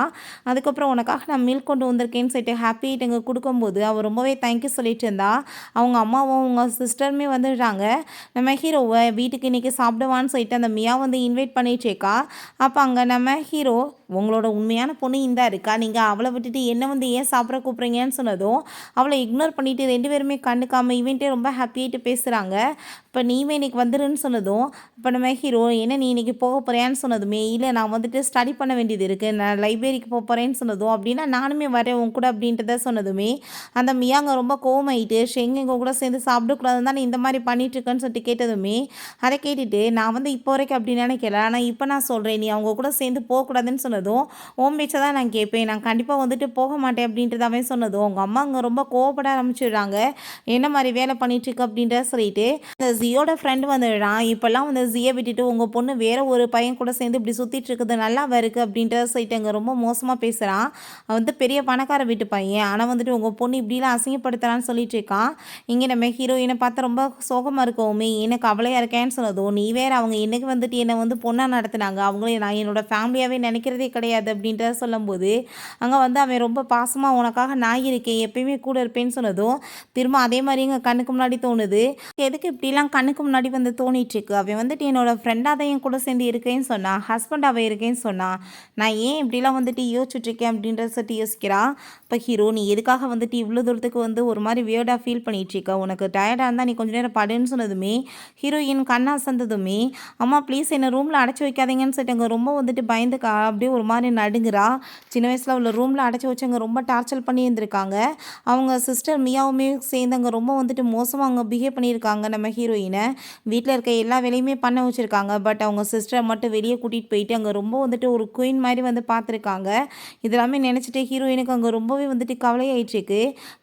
S1: அதுக்கப்புறம் உனக்காக நான் மில்க் கொண்டு வந்திருக்கேன்னு சொல்லிட்டு ஹாப்பி ஆகிட்டு அங்கே கொடுக்கும்போது அவள் ரொம்பவே தேங்க்யூ சொல்லிட்டு இருந்தா. அவங்க அம்மாவும் அவங்க சிஸ்டருமே வந்துடுறாங்க. நம்ம ஹீரோவை வீட்டுக்கு இன்றைக்கி சாப்பிடுவான்னு சொல்லிட்டு அந்த மியா வந்து இன்வைட் பண்ணிகிட்ருக்கா. அப்போ அங்கே நம்ம ஹீரோ, உங்களோட உண்மையான பொண்ணு இந்தா இருக்கா, நீங்கள் அவளை விட்டுட்டு என்ன வந்து ஏன் சாப்பிட கூப்பிட்றீங்கன்னு சொன்னதும், அவளை இக்னோர் பண்ணிவிட்டு 2 பேருமே கண்டுக்காமல் இவன்ட்டே ரொம்ப ஹாப்பியாகிட்டு பேசுகிறாங்க. இப்போ நீமே இன்றைக்கி வந்துடுன்னு சொன்னதும், இப்போ நம்ம ஹீரோ என்ன நீ இன்றைக்கி போக போகிறேன்னு சொன்னதுமே, இல்லை நான் வந்துட்டு ஸ்டடி பண்ண வேண்டியது இருக்குது, நான் லைப்ரரிக்கு போக போகிறேன்னு சொன்னதும், அப்படின்னா நானுமே வரேன் உன் கூட அப்படின்றத சொன்னதுமே, அந்த மியாங்க ரொம்ப கோவமாயிட்டு ஷெங் எங்கள் கூட சேர்ந்து சாப்பிடக்கூடாதுன்னு தானே இந்த மாதிரி பண்ணிகிட்ருக்கேன்னு சொல்லிட்டு கேட்டதுமே, அதை கேட்டுட்டு நான் வந்து இப்போ வரைக்கும் அப்படி நினைக்கல, ஆனால் இப்போ நான் சொல்கிறேன் நீ அவங்க கூட சேர்ந்து போகக்கூடாதுன்னு சொன்னதும், ஓம் பேச்சை தான் நான் கேட்பேன், நான் கண்டிப்பாக வந்துட்டு போக மாட்டேன் அப்படின்றதாவே சொன்னதும், உங்கள் அம்மா அங்கே ரொம்ப கோவப்பட ஆரம்பிச்சிடுறாங்க. என்ன மாதிரி வேலை பண்ணிட்டுருக்கு அப்படின்றத சொல்லிட்டு இந்த ஜியோட ஃப்ரெண்டு வந்துடுறான். இப்போல்லாம் வந்து ஜியை விட்டுட்டு உங்கள் பொண்ணு வேற ஒரு பையன் கூட சேர்ந்து இப்படி சுற்றிட்டு இருக்குது நல்லாவா இருக்குது அப்படின்றத சொல்லிட்டு அங்கே ரொம்ப மோசமாக பேசுகிறான். அவன் வந்து பெரிய பணக்கார வீட்டு பையன், ஆனால் வந்துட்டு உங்கள் பொண்ணு இப்படிலாம் அசிங்கப்படுத்துறான்னு சொல்லிட்டு இருக்கான். இங்கே நம்ம ஹீரோயினை பார்த்தா ரொம்ப சோகமாக இருக்கவுமே எனக்கு கவலையாக இருக்கேன்னு சொன்னதும், நீ வேற அவங்க என்னைக்கு வந்துட்டு என்னை வந்து பொண்ணாக நடத்துனாங்க, அவங்களே நான் என்னோட ஃபேமிலியாகவே நினைக்கிறதே கிடையாது அப்படின்றத சொல்லும்போது, அங்கே வந்து அவன் ரொம்ப பாசமாக உனக்காக நான் இருக்கேன் எப்பயுமே கூட இருப்பேன்னு சொன்னதும், திரும்ப அதே மாதிரி எங்கள் கண்ணுக்கு முன்னாடி தோணுது. எதுக்கு இப்படிலாம் கண்ணுக்கு முன்னாடி வந்து தோணிட்டுருக்கு, அவன் வந்துட்டு என்னோட ஃப்ரெண்டாக தான் என் கூட சேர்ந்து இருக்கேன்னு சொன்னான், ஹஸ்பண்டாகவே இருக்கேன்னு சொன்னான், நான் ஏன் இப்படிலாம் வந்துட்டு யோசிச்சுட்ருக்கேன் அப்படின்றத சொல்லிட்டு யோசிக்கிறா. இப்போ ஹீரோ நீ எதுக்காக வந்துட்டு இவ்வளோ தூரத்துக்கு வந்து ஒரு மாதிரி வியர்டாக ஃபீல் பண்ணிகிட்ருக்க, உனக்கு டயர்டாக இருந்தால் நீ கொஞ்சம் நேரம் படுன்னு சொன்னதுமே ஹீரோயின் கண்ணா சந்ததுமே, அம்மா ப்ளீஸ் என்னை ரூமில் அடைச்சி வைக்காதீங்கன்னு சொல்லிட்டு அங்கே ரொம்ப வந்துட்டு பயந்துக்கா அப்படியே ஒரு மாதிரி நடுங்குறா. சின்ன வயசில் உள்ள ரூமில் அடைச்சி வச்சு அங்கே ரொம்ப டார்ச்சர் பண்ணி இருந்திருக்காங்க. அவங்க சிஸ்டர் மியாவுமே சேர்ந்து அங்கே ரொம்ப வந்துட்டு மோசமாக அங்கே பிஹேவ் பண்ணியிருக்காங்க நம்ம ஹீரோயின். ஹீரோயினை. வீட்டில் இருக்க எல்லா வேலையுமே பண்ண வச்சுருக்காங்க. பட் அவங்க சிஸ்டரை மட்டும் வெளியே கூட்டிகிட்டு போயிட்டு அங்கே ரொம்ப வந்துட்டு ஒரு குயின் மாதிரி வந்து பார்த்துருக்காங்க. இதெல்லாமே நினச்சிட்டு ஹீரோயினுக்கு அங்கே ரொம்பவே வந்துட்டு கவலையாயிட்டுருக்கு.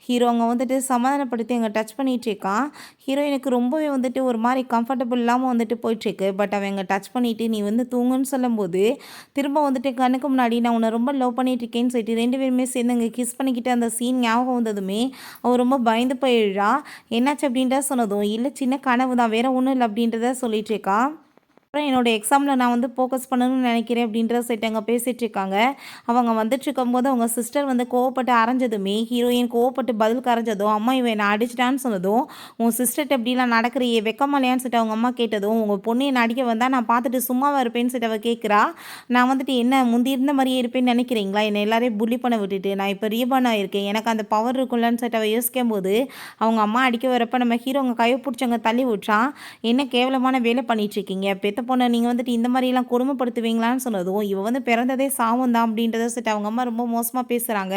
S1: ஹீரோ அங்கே வந்துட்டு சமாதானப்படுத்தி அங்கே டச் பண்ணிகிட்டு இருக்கான். ஹீரோயினுக்கு ரொம்பவே வந்துட்டு ஒரு மாதிரி கம்ஃபர்டபுள் இல்லாமல் வந்துட்டு போயிட்டுருக்கு. பட் அவன் அங்கே டச் பண்ணிவிட்டு நீ வந்து தூங்குன்னு சொல்லும்போது திரும்ப வந்துட்டு கண்ணுக்கு முன்னாடி நான் உன்னை ரொம்ப லவ் பண்ணிட்டு இருக்கேன்னு சொல்லிட்டு 2 பேருமே சேர்ந்து அங்கே கிஸ் பண்ணிக்கிட்டு அந்த சீன் ஞாபகம் வந்ததுமே அவள் ரொம்ப பயந்து போயிடுறா. என்னாச்சு அப்படின்றத சொன்னதும் இல்லை சின்ன கனவு தான் வேற ஒன்றும் இல்லை அப்படின்றத சொல்லிட்டு இருக்கா. அப்புறம் என்னோட எக்ஸாமில் நான் வந்து ஃபோக்கஸ் பண்ணணும்னு நினைக்கிறேன் அப்படின்ற சொல்லிட்டு அங்கே பேசிகிட்டு இருக்காங்க. அவங்க வந்துட்டு இருக்கும்போது அவங்க சிஸ்டர் வந்து கோவப்பட்டு அரைஞ்சதுமே ஹீரோயின் கோவப்பட்டு பதில் கரைஞ்சதும் அம்மா இவன் என்னை அடிச்சிட்டான்னு சொன்னதும் உன் சிஸ்டர்கிட்ட இப்படிலாம் நடக்கிறியே வெக்கமாலையான்னு சொல்லிட்டு அவங்க அம்மா கேட்டதும் உங்கள் பொண்ணு என்னை அடிக்க வந்தால் நான் பார்த்துட்டு சும்மாவாக இருப்பேன்னு சொல்லிட்டு அவள் கேட்குறா. நான் வந்துட்டு என்ன முந்தி இருந்த மாதிரியே இருப்பேன்னு நினைக்கிறீங்களா? என்னை எல்லாரையும் புள்ளி பண்ண விட்டுட்டு நான் இப்போ ரீபான் ஆகிருக்கேன் எனக்கு அந்த பவர் இருக்குல்லன்னு சொல்லிட்டு அவள் யோசிக்கும் போது அவங்க அம்மா அடிக்க வரப்போ நம்ம ஹீரோ அவங்க கையை பிடிச்சவங்க தள்ளி விட்டான். என்ன கேவலமான வேலை பண்ணிகிட்ருக்கீங்க பெத்த பொண்ணை நீங்கள் வந்துட்டு இந்த மாதிரிலாம் கொடுமைப்படுத்துவீங்களான்னு சொன்னதும் இவ வந்து பிறந்ததே சாவும் தான் அப்படின்றத சொல்லிட்டு அவங்க அம்மா ரொம்ப மோசமாக பேசுகிறாங்க.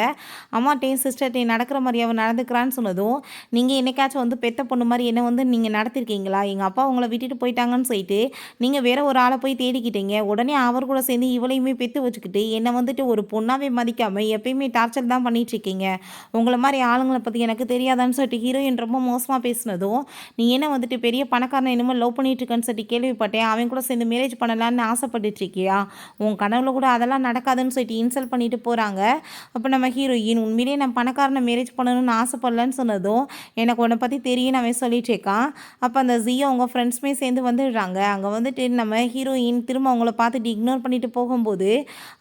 S1: அம்மாட்டையும் சிஸ்டர்ட்டையும் நடக்கிற மாதிரி அவள் நடந்துக்கிறான்னு சொன்னதும் நீங்கள் என்னைக்காச்சும் வந்து பெத்த பொண்ணு மாதிரி என்ன வந்து நீங்கள் நடத்திருக்கீங்களா? எங்கள் அப்பா உங்களை விட்டுட்டு போயிட்டாங்கன்னு சொல்லிட்டு நீங்கள் வேற ஒரு ஆளை போய் தேடிக்கிட்டீங்க. உடனே அவர் கூட சேர்ந்து இவளையுமே பெற்று வச்சுக்கிட்டு என்னை வந்துட்டு ஒரு பொண்ணாவே மதிக்காமல் எப்பயுமே டார்ச்சர் தான் பண்ணிட்டு இருக்கீங்க. உங்களை மாதிரி ஆளுங்களை பற்றி எனக்கு தெரியாதான்னு சொல்லிட்டு ஹீரோயின் ரொம்ப மோசமாக பேசினதும் நீ என்ன வந்துட்டு பெரிய பணக்காரனை இனிமேல் லவ் பண்ணிட்டு இருக்கேன்னு சொல்லிட்டு கேள்விப்பட்டேன். அவன் கூட சேர்ந்து மேரேஜ் பண்ணலான்னு ஆசைப்பட்டுட்டு இருக்கியா? உன் கனவுல கூட அதெல்லாம் நடக்காதுன்னு சொல்லிட்டு இன்சல்ட் பண்ணிட்டு போகிறாங்க. அப்போ நம்ம ஹீரோயின் உண்மையிலேயே நான் பணக்காரனை மேரேஜ் பண்ணணும்னு ஆசைப்படலன்னு சொன்னதும் எனக்கு உன்னை பற்றி தெரியும் அவன் சொல்லிட்டு இருக்கான். அப்போ அந்த ஜியோ அவங்க ஃப்ரெண்ட்ஸுமே சேர்ந்து வந்துடுறாங்க. அங்கே வந்துட்டு நம்ம ஹீரோயின் திரும்ப அவங்கள பார்த்துட்டு இக்னோர் பண்ணிட்டு போகும்போது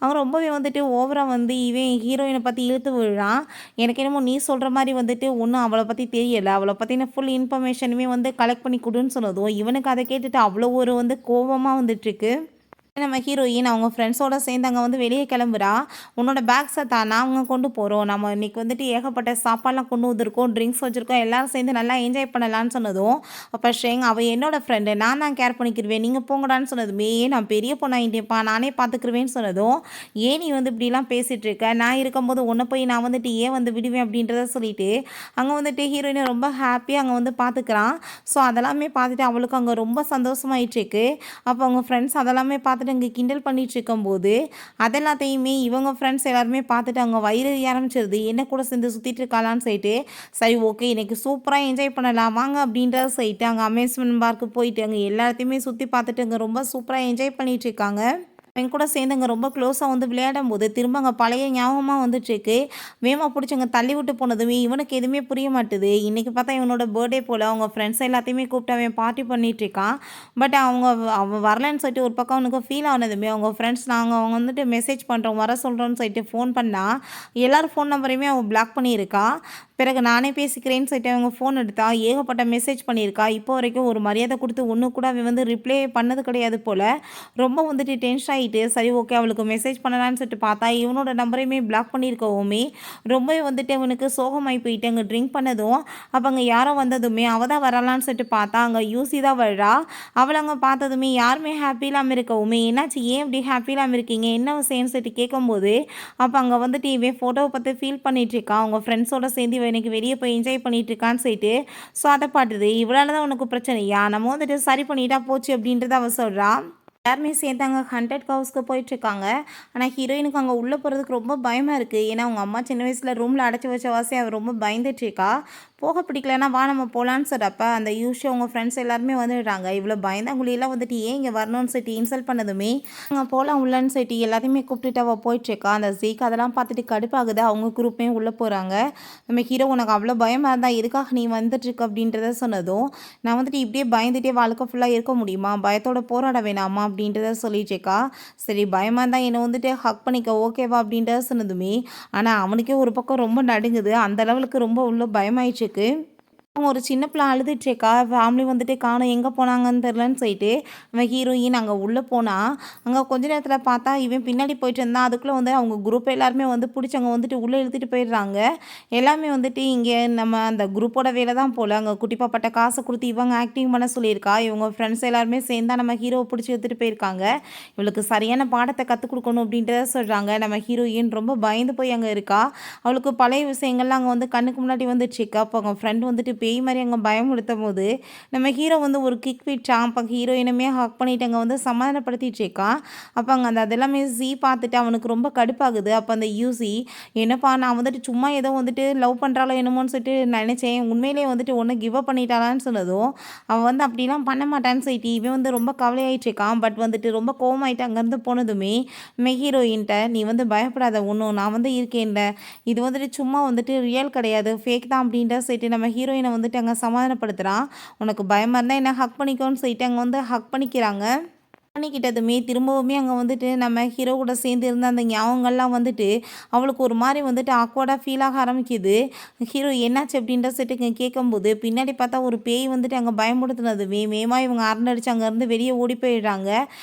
S1: அவன் ரொம்பவே வந்துட்டு ஓவராக வந்து இவன் ஹீரோயினை பற்றி இழுத்து விடுறான். எனக்கு என்னமோ நீ சொல்கிற மாதிரி வந்துட்டு ஒன்றும் அவளை பற்றி தெரியலை, அவளை பற்றின ஃபுல் இன்ஃபர்மேஷனுமே வந்து கலெக்ட் பண்ணி கொடுன்னு சொன்னதும் இவனுக்கு அதை கேட்டுட்டு அவ்வளோ ஒரு வந்து கோபமாக வந்துட்டுருக்கு. நம்ம ஹீரோயின் அவங்க ஃப்ரெண்ட்ஸோட சேர்ந்து அங்கே வந்து வெளியே கிளம்புறா. உன்னோட பேக்ஸை தான் நாங்கள் கொண்டு போகிறோம், நம்ம இன்றைக்கி வந்துட்டு ஏகப்பட்ட சாப்பாடெலாம் கொண்டு வந்திருக்கோம், ட்ரிங்க்ஸ் வச்சுருக்கோம், எல்லோரும் சேர்ந்து நல்லா என்ஜாய் பண்ணலான்னு சொன்னதும் அப்போ ஷேங் அவள் என்னோடய ஃப்ரெண்டு நான் தான் கேர் பண்ணிக்கிருவேன் நீங்கள் போங்கடான்னு சொன்னதுமே நான் பெரிய பொண்ணாயிட்டேன்ப்பா நானே பார்த்துக்குருவேன்னு சொன்னதும் ஏன் நீ வந்து இப்படிலாம் பேசிகிட்டு இருக்க, நான் இருக்கும்போது உன்னை போய் நான் வந்துட்டு ஏன் வந்து விடுவேன் அப்படின்றத சொல்லிட்டு அங்கே வந்துட்டு ஹீரோயினை ரொம்ப ஹாப்பியாக அங்கே வந்து பார்த்துக்கிறான். ஸோ அதெல்லாமே பார்த்துட்டு அவளுக்கு அங்கே ரொம்ப சந்தோஷமாயிட்டுருக்கு. அப்போ அவங்க ஃப்ரெண்ட்ஸ் அதெல்லாமே பார்த்துட்டு அங்கே கிண்டல் பண்ணிட்டு இருக்கும்போது அதெல்லாத்தையுமே இவங்க ஃப்ரெண்ட்ஸ் எல்லாருமே பார்த்துட்டு அவங்க வயிறு ஆரம்பிச்சிருது. என்ன கூட சேர்ந்து சுற்றிட்டு இருக்காளான்னு சொல்லிட்டு சரி ஓகே இன்னைக்கு சூப்பராக என்ஜாய் பண்ணலாம் வாங்க அப்படின்றத சொல்லிட்டு அங்கே அம்யூஸ்மெண்ட் பார்க்கு போயிட்டு அங்கே எல்லாத்தையுமே சுற்றி பார்த்துட்டு அங்கே ரொம்ப சூப்பராக என்ஜாய் பண்ணிட்டு இருக்காங்க. என் கூட சேர்ந்து அங்கே ரொம்ப க்ளோஸாக வந்து விளையாடும் போது திரும்ப அங்கே பழைய ஞாபகமாக வந்துட்டுருக்கு. வேமா பிடிச்சவங்க தள்ளி விட்டு போனதுமே இவனுக்கு எதுவுமே புரிய மாட்டுது. இன்றைக்கி பார்த்தா இவனோட பர்த்டே போல் அவங்க ஃப்ரெண்ட்ஸ் எல்லாத்தையுமே கூப்பிட்டு அவன் பார்ட்டி பண்ணிகிட்ருக்கான். பட் அவன் வரலன்னு சொல்லிட்டு ஒரு பக்கம் அவனுக்கு ஃபீல் ஆனதுமே அவங்க ஃப்ரெண்ட்ஸ் அவங்க வந்துட்டு மெசேஜ் பண்ணுறோம் வர சொல்கிறோன்னு சொல்லிட்டு ஃபோன் பண்ணால் எல்லோரும் ஃபோன் நம்பரையுமே அவன் பிளாக் பண்ணியிருக்கா. பிறகு நானே பேசிக்கிறேன்னு சொல்லிட்டு அவங்க ஃபோன் எடுத்தா ஏகப்பட்ட மெசேஜ் பண்ணியிருக்கா. இப்போ வரைக்கும் ஒரு மரியாதை கொடுத்து ஒன்று கூட அவன் வந்து ரிப்ளை பண்ணது கிடையாது போல். ரொம்ப வந்துட்டு டென்ஷன் ஆகிட்டு சரி ஓகே அவளுக்கு மெசேஜ் பண்ணலான்னு சொல்லிட்டு பார்த்தா இவனோட நம்பரையுமே பிளாக் பண்ணியிருக்கவுமே ரொம்பவே வந்துட்டு அவனுக்கு சோகமாகி போயிட்டு அங்கே ட்ரிங்க் பண்ணதும் அப்போ அங்கே யாரோ வந்ததுமே அவள் தான் வரலான்னு சொல்லிட்டு பார்த்தா அங்கே யூசி தான் வர்றா. அவளை அங்கே பார்த்ததுமே யாருமே ஹாப்பி இல்லாமல் இருக்கவுமே என்னாச்சு ஏன் இப்படி ஹாப்பி இல்லாமல் இருக்கீங்க என்ன விஷயம்னு சொல்லிட்டு கேட்கும்போது அப்போ அங்கே வந்துட்டு இவன் ஃபோட்டோவை பார்த்து ஃபீல் பண்ணிகிட்ருக்கான். அவங்க ஃப்ரெண்ட்ஸோட சேர்ந்து எனக்கு வெளியே போய் என்ஜாய் பண்ணிட்டு இருக்கான்னு சொல்லிட்டு ஸோ அதை பாட்டுது இவளால் தான் உனக்கு பிரச்சனையா நம்ம வந்துட்டு சரி பண்ணிட்டா போச்சு அப்படின்றத அவள் சொல்கிறா. எல்லாருமே சேர்ந்து அங்கே 100 ஹவுஸ்க்கு போயிட்டுருக்காங்க. ஆனால் ஹீரோயினுக்கு அங்கே உள்ளே போகிறதுக்கு ரொம்ப பயமாக இருக்குது. ஏன்னா அவங்க அம்மா சின்ன வயசில் ரூமில் அடைச்சி வச்ச வாசி அவள் ரொம்ப பயந்துட்டுருக்கா. போக பிடிக்கலன்னா வா நம்ம போகலான்னு சொல்கிறப்ப அந்த யூஷி அவங்க ஃப்ரெண்ட்ஸ் எல்லாருமே வந்துடுறாங்க. இவ்வளோ பயந்தாங்குழியெல்லாம் வந்துட்டு ஏன் இங்கே வரணும்னு சொல்லிட்டு இன்சல்ட் பண்ணதுமே அங்கே போகலாம் உள்ளன்னு சொல்லிட்டு எல்லாத்தையுமே கூப்பிட்டுட்டு அவள் போயிட்டுருக்கா. அந்த ஜீக் அதெல்லாம் பார்த்துட்டு கடுப்பாகுது. அவங்க குரூப்பே உள்ளே போகிறாங்க. நம்ம ஹீரோ உனக்கு அவ்வளோ பயமாக இருந்தால் எதுக்காக நீ வந்துட்டுருக்கு அப்படின்றத சொன்னதும் நான் வந்துட்டு இப்படியே பயந்துகிட்டே வாழ்க்கை ஃபுல்லாக இருக்க முடியுமா பயத்தோட போராட வேணாமா அப்படின்றத சொல்லிட்டுருக்கா. சரி பயமாக இருந்தால் என்னை வந்துட்டு ஹக் பண்ணிக்க ஓகேவா அப்படின்றத சொன்னதுமே ஆனால் அவனுக்கே ஒரு பக்கம் ரொம்ப நடுங்குது. அந்த லெவலுக்கு ரொம்ப உள்ள பயமாயிடுச்சு. அவங்க ஒரு சின்ன பிள்ளை அழுதுட்டுருக்கா. ஃபேமிலி வந்துட்டு காணும் எங்கே போனாங்கன்னு தெரிலன்னு சொல்லிட்டு அவன் ஹீரோயின் அங்கே உள்ளே போனால் அங்கே கொஞ்ச நேரத்தில் பார்த்தா இவன் பின்னாடி போயிட்டு இருந்தான். அதுக்குள்ளே வந்து அவங்க குரூப் எல்லாருமே வந்து பிடிச்சி அங்கே வந்துட்டு உள்ளே இழுத்துட்டு போயிடுறாங்க. எல்லாமே வந்துட்டு இங்கே நம்ம அந்த குரூப்போட வேலை தான் போல். அங்கே குட்டிப்பாப்பட்ட காசை கொடுத்து இவங்க ஆக்டிங் பண்ண சொல்லியிருக்கா. இவங்க ஃப்ரெண்ட்ஸ் எல்லாருமே சேர்ந்தா நம்ம ஹீரோவை பிடிச்சி எடுத்துகிட்டு போயிருக்காங்க. இவளுக்கு சரியான பாடத்தை கற்றுக் கொடுக்கணும் அப்படின்றத சொல்கிறாங்க. நம்ம ஹீரோயின் ரொம்ப பயந்து போய் அங்கே இருக்கா. அவளுக்கு பழைய விஷயங்கள்லாம் அங்கே வந்து கண்ணுக்கு முன்னாடி வந்துட்டுருக்கா. அப்போ அவங்க ஃப்ரெண்ட் வந்துட்டு பேய் மாதிரி அங்கே பயமுறுத்தும் போது நம்ம ஹீரோ வந்து ஒரு கிக் விட்டான். அப்போ ஹீரோயினுமே ஹக் பண்ணிட்டு அங்கே வந்து சமாதானப்படுத்திட்டு இருக்கான். அப்போ அங்கே அதெல்லாமே பார்த்துட்டு அவனுக்கு ரொம்ப கடுப்பாகுது. அப்போ அந்த யூசி என்னப்பா நான் வந்துட்டு சும்மா ஏதோ வந்துட்டு லவ் பண்ணுறாளோ என்னமோன்னு சொல்லிட்டு நினச்சேன், உண்மையிலேயே வந்துட்டு ஒன்று கிவ் அப் பண்ணிட்டாளான்னு சொன்னதும் அவன் வந்து அப்படிலாம் பண்ண மாட்டான்னு சொல்லிட்டு இவன் வந்து ரொம்ப கவலையாயிட்டு இருக்கான். பட் வந்துட்டு ரொம்ப கோவமாயிட்டு அங்கேருந்து போனதுமே ஹீரோயின்ட்ட நீ வந்து பயப்படாத, ஒன்றும் நான் வந்து இருக்கேன்ல, இது வந்துட்டு சும்மா வந்துட்டு ரியல் கிடையாது, ஃபேக் தான் அப்படின்ட்டு சொல்லிட்டு நம்ம ஹீரோயினை வந்துட்டு அங்கே சமாதானப்படுத்துகிறான். உனக்கு பயமாக இருந்தால் என்ன ஹக் பண்ணிக்கோன்னு சொல்லிட்டு அங்கே வந்து ஹக் பண்ணிக்கிறாங்க. பண்ணிக்கிட்டதுமே திரும்பவுமே அங்கே வந்துட்டு நம்ம ஹீரோ கூட சேர்ந்து இருந்த அந்த ஞாபகங்கள்லாம் வந்துட்டு அவளுக்கு ஒரு மாதிரி வந்துட்டு ஆக்வர்டாக ஃபீல் ஆக ஆரம்பிக்குது. ஹீரோ என்னாச்சு அப்படின்ற சொல்லிட்டு கேட்கும்போது பின்னாடி பார்த்தா ஒரு பேய் வந்துட்டு அங்கே பயமுடுத்துனதுமே மேமா இவங்க அரண்டடிச்சு அங்கேருந்து வெளியே ஓடி போயிடுறாங்க.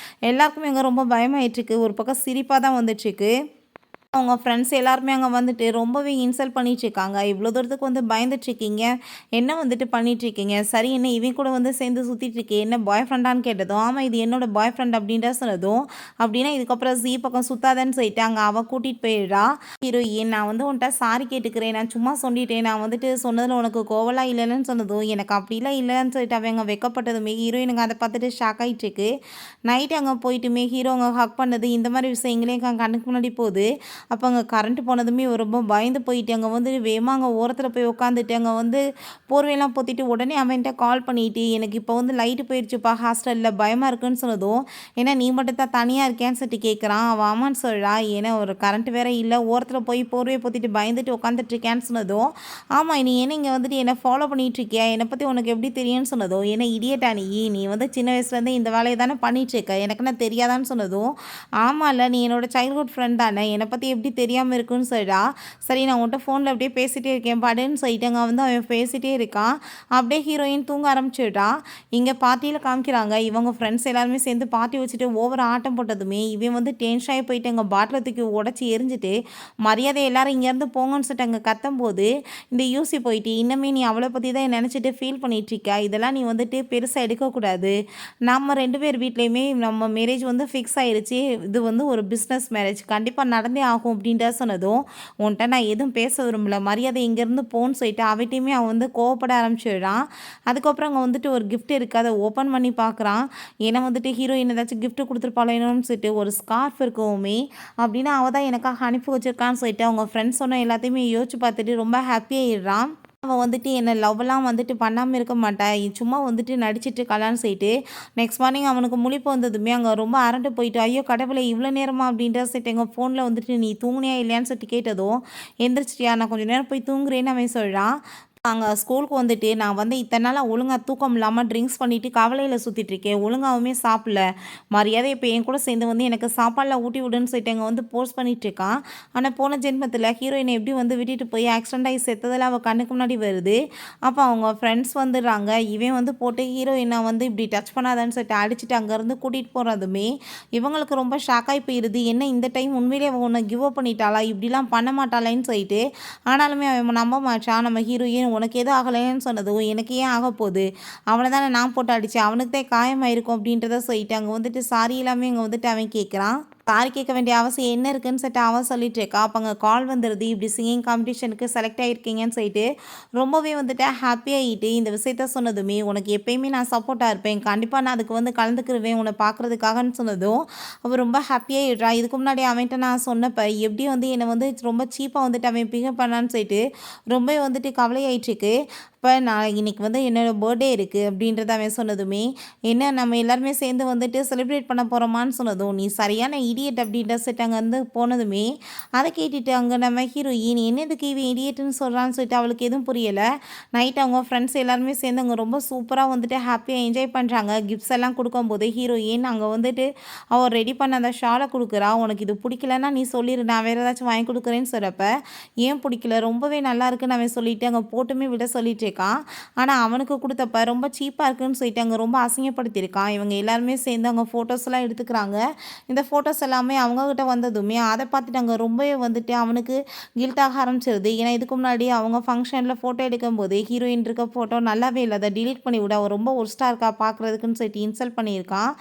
S1: எல்லாருக்குமே அங்கே ரொம்ப பயமாயிட்டுருக்கு. ஒரு பக்கம் சிரிப்பாக தான் வந்துட்டுருக்கு. அவங்க ஃப்ரெண்ட்ஸ் எல்லாருமே அங்கே வந்துட்டு ரொம்பவே இன்சல்ட் பண்ணிகிட்ருக்காங்க. இவ்வளோ தூரத்துக்கு வந்து பயந்துட்டுருக்கீங்க, என்ன வந்துட்டு பண்ணிகிட்ருக்கீங்க, சரி என்ன இவன் கூட வந்து சேர்ந்து சுற்றிட்டுருக்கே, என்ன பாய் ஃப்ரெண்டான்னு கேட்டதும் ஆமாம் இது என்னோடய பாய் ஃப்ரெண்ட் அப்படின்ற சொன்னதும் அப்படின்னா இதுக்கப்புறம் பக்கம் சுத்தாதன்னு சொல்லிட்டு அங்கே அவள் கூட்டிகிட்டு போயிடுறா. ஹீரோயின் நான் வந்து உன்ட்ட சாரி கேட்டுக்கிறேன், நான் சும்மா சொல்லிட்டேன், நான் வந்துட்டு சொன்னதில் உனக்கு கோவலாம் இல்லைன்னு சொன்னதும் எனக்கு அப்படிலாம் இல்லைன்னு சொல்லிட்டு அவங்க வெக்கப்பட்டதுமே ஹீரோயினுங்க அதை பார்த்துட்டு ஷாக் ஆகிட்டுருக்கு. நைட்டு அங்கே போயிட்டுமே ஹீரோ அங்கே ஹக் பண்ணது இந்த மாதிரி விஷயங்களே கண்ணுக்கு முன்னாடி போகுது. அப்போ அங்கே கரண்ட் போனதுமே ரொம்ப பயந்து போயிட்டு அங்கே வந்து வேகமாக அங்கே ஓரத்தில் போய் உட்காந்துட்டு அங்கே வந்து போர்வையெல்லாம் பொத்திட்டு உடனே அவன்கிட்ட கால் பண்ணிட்டு எனக்கு இப்போ வந்து லைட்டு போயிடுச்சுப்பா ஹாஸ்டலில் பயமாக இருக்குன்னு சொன்னதும் ஏன்னா நீ மட்டும் தான் தனியாக இருக்கேன்னு சொல்லிட்டு கேட்குறான். அவன் ஆமான்னு சொல்கிறா. ஏன்னா ஒரு கரண்ட் வேற இல்லை, ஓரத்தில் போய் போர்வையை பொத்திட்டு பயந்துட்டு உட்காந்துட்டு இருக்கேன்னு சொன்னதும் ஆமாம் நீ என்ன இங்கே வந்துட்டு என்னை ஃபாலோ பண்ணிகிட்டு இருக்கியா, என்னை பற்றி உனக்கு எப்படி தெரியும்னு சொன்னதும் ஏன்னா இடியட்டா நீ வந்து சின்ன வயசுலேருந்து இந்த வேலையை தானே பண்ணிகிட்ருக்க, எனக்கு நான் தெரியாதான்னு சொன்னதும் ஆமாம் இல்லை நீ என்னோடய சைல்ட்ஹுட் ஃப்ரெண்ட் தானே, என்னை பற்றி எப்படி தெரியாமல் இருக்குன்னு சொல்லிடா. சரி நான் உன்கிட்ட ஃபோனில் அப்படியே பேசிகிட்டே இருக்கேன் பாடுன்னு சொல்லிட்டாங்க. வந்து அவன் பேசிகிட்டே இருக்கான். அப்படியே ஹீரோயின் தூங்க ஆரம்பிச்சுட்டா. இங்கே பார்ட்டியில் காமிக்கிறாங்க இவங்க ஃப்ரெண்ட்ஸ் எல்லாருமே சேர்ந்து பார்ட்டி வச்சுட்டு ஓவர் ஆட்டம் போட்டதுமே இவன் வந்து டென்ஷன் ஆகி போயிட்டு அங்கே பாட்டில் தூக்கி உடச்சி எரிஞ்சிட்டு மரியாதை எல்லாரும் இங்கேருந்து போங்கன்னு சொல்லிட்டு அங்கே கத்தும்போது இந்த யூசி போயிட்டு இன்னமே நீ அவளை பற்றி தான் நினச்சிட்டு ஃபீல் பண்ணிகிட்ருக்கா, இதெல்லாம் நீ வந்துட்டு பெருசாக எடுக்கக்கூடாது, நம்ம 2 பேர் வீட்லேயுமே நம்ம மேரேஜ் வந்து ஃபிக்ஸ் ஆயிடுச்சு, இது வந்து ஒரு பிஸ்னஸ் மேரேஜ் கண்டிப்பாக நடந்தே ஆகும் அப்படின்ட்டு சொன்னதும் உன்கிட்ட நான் எதுவும் பேச விரும்பல, மரியாதை இங்கேருந்து போன்னு சொல்லிட்டு அவட்டையுமே அவன் வந்து கோவப்பட ஆரம்பிச்சிடுறான். அதுக்கப்புறம் அங்கே வந்துட்டு ஒரு கிஃப்ட் இருக்குது, அதை ஓப்பன் பண்ணி பார்க்குறான். ஏன்னா வந்துட்டு ஹீரோயின் ஏதாச்சும் கிஃப்ட் கொடுத்துருப்பாளேன்னு சொல்லிட்டு ஒரு ஸ்கார்ஃப் இருக்கவுமே அப்படின்னா அவள் தான் எனக்காக அனுப்பி வச்சிருக்கான்னு சொல்லிட்டு அவங்க ஃப்ரெண்ட்ஸ் சொன்ன எல்லாத்தையுமே யோசிச்சு பார்த்துட்டு ரொம்ப ஹாப்பியாகிடுறான். அவன் வந்துட்டு என்னை லவ்லாம் வந்துட்டு பண்ணாமல் இருக்க மாட்டா, சும்மா வந்துட்டு நடிச்சிட்டு இருக்காளான்னு சொல்லிட்டு நெக்ஸ்ட் மார்னிங் அவனுக்கு முழிப்பு வந்ததுமே அங்கே ரொம்ப அரண்டு போயிட்டு ஐயோ கடவுளை இவ்வளோ நேரமா அப்படின்ற சொல்லிட்டு எங்கள் ஃபோனில் வந்துட்டு நீ தூங்குனியா இல்லையான்னு சொல்லிட்டு கேட்டதும் எந்திரிச்சிட்டியா நான் கொஞ்சம் நேரம் போய் தூங்குறேன்னு அவன் சொல்கிறான். அங்கே ஸ்கூலுக்கு வந்துட்டு நான் வந்து இத்தனை நாளாக ஒழுங்காக தூக்கம் இல்லாமல் ட்ரிங்க்ஸ் பண்ணிவிட்டு கவலையில் சுற்றிட்டுருக்கேன், ஒழுங்காகவுமே சாப்பிடல, மரியாதை இப்போ என் கூட சேர்ந்து வந்து எனக்கு சாப்பாடெலாம் ஊட்டி விடுன்னு சொல்லிட்டு அங்கே வந்து போஸ்ட் பண்ணிகிட்ருக்கான். ஆனால் போன ஜென்மத்தில் ஹீரோயினை எப்படி வந்து விட்டுட்டு போய் ஆக்சிடென்ட் ஆகி செத்ததில் அவள் கண்ணுக்கு முன்னாடி வருது. அப்போ அவங்க ஃப்ரெண்ட்ஸ் வந்துடுறாங்க. இவன் வந்து போட்டு ஹீரோயினை வந்து இப்படி டச் பண்ணாதான்னு சொல்லிட்டு அடிச்சுட்டு அங்கேருந்து கூட்டிகிட்டு போகிறதுமே இவங்களுக்கு ரொம்ப ஷாக்காகி போயிடுது. என்ன இந்த டைம் உண்மையிலே அவன் உன்னை கிவ் அப் பண்ணிட்டாளா, இப்படிலாம் பண்ண மாட்டாளேன்னு சொல்லிட்டு. ஆனாலுமே அவன் நம்ப மாட்டான். நம்ம ஹீரோயின் உனக்கு எதுவும் ஆகலைன்னு சொன்னதும் எனக்கு ஏன் ஆக போகுது, அவனை தானே நான் போட்டு அடித்தேன், அவனுக்கு தான் காயமாயிருக்கும் அப்படின்றத சொல்லிட்டு அங்கே வந்துட்டு சாரி எல்லாமே அங்கே வந்துட்டு அவன் கேட்குறான். சாரி கேட்க வேண்டிய அவசியம் என்ன இருக்குன்னு சொல்லிட்டு அவன் சொல்லிட்டு இருக்கா. அப்போ அங்கே கால் வந்துடுது இப்படி சிங்கிங் காம்படிஷனுக்கு செலக்ட் ஆகிருக்கீங்கன்னு சொல்லிட்டு ரொம்பவே வந்துட்டு ஹாப்பியாகிட்டு இந்த விஷயத்த சொன்னதுமே உனக்கு எப்பயுமே நான் சப்போர்ட்டாக இருப்பேன், கண்டிப்பாக நான் அதுக்கு வந்து கலந்துக்கிருவேன் உன்னை பார்க்குறதுக்காகன்னு சொன்னதும் அவள் ரொம்ப ஹாப்பியாகிடுறா. இதுக்கு முன்னாடி அவன்கிட்ட நான் சொன்னப்போ எப்படி வந்து என்னை வந்து ரொம்ப சீப்பாக வந்துட்டு அவன் பிக்கப் பண்ணான்னு சொல்லிட்டு ரொம்ப வந்துட்டு கவலையாயிட்டுருக்கு. இப்போ நான் இன்றைக்கி வந்து என்னோடய பர்த்டே இருக்குது அப்படின்றத அவன் சொன்னதுமே என்ன நம்ம எல்லாருமே சேர்ந்து வந்துட்டு செலிப்ரேட் பண்ண போகிறோமான்னு சொன்னதும் நீ சரியான இடியட் அப்படின்ற செட் அங்கே வந்து போனதுமே அதை கேட்டுட்டு அங்கே நம்ம ஹீரோயின் என்ன இதுக்கு இவன் இடியட்டுன்னு சொல்கிறான்னு சொல்லிட்டு அவளுக்கு எதுவும் புரியலை. நைட் அவங்க ஃப்ரெண்ட்ஸ் எல்லாருமே சேர்ந்து அங்கே ரொம்ப சூப்பராக வந்துட்டு ஹாப்பியாக என்ஜாய் பண்ணுறாங்க. கிஃப்ட்ஸ் எல்லாம் கொடுக்கும்போது ஹீரோயின் அங்கே வந்துட்டு அவள் ரெடி பண்ண அந்த ஷாலை கொடுக்குறா. உனக்கு இது பிடிக்கலன்னா நீ சொல்லிடு, நான் வேறு ஏதாச்சும் வாங்கி கொடுக்குறேன்னு சொல்கிறப்ப ஏன் பிடிக்கல ரொம்பவே நல்லா இருக்குன்னு அவன் சொல்லிட்டு அங்கே போட்டுமே விட சொல்லிட்டு இருக்கான். ஆனால் அவனுக்கு கொடுத்தப்ப ரொம்ப சீப்பாக இருக்குன்னு சொல்லிட்டு அங்கே ரொம்ப அசிங்கப்படுத்தியிருக்கான். இவங்க எல்லாருமே சேர்ந்து அங்கே ஃபோட்டோஸ் எல்லாம் எடுத்துக்கிறாங்க. இந்த ஃபோட்டோஸ் எல்லாமே அவங்கக்கிட்ட வந்ததுமே அதை பார்த்துட்டு அங்கே ரொம்பவே வந்துட்டு அவனுக்கு கில்ட்டாக ஆரம்பிச்சிருது. ஏன்னா இதுக்கு முன்னாடி அவங்க ஃபங்க்ஷனில் ஃபோட்டோ எடுக்கும்போது ஹீரோயின் இருக்க ஃபோட்டோ நல்லாவே இல்லை, அதை டிலீட் பண்ணி விட அவன் ரொம்ப ஒர்ஸ்ட்டாக இருக்கா பார்க்குறதுக்குன்னு சொல்லிட்டு இன்சல்ட் பண்ணியிருக்கான்.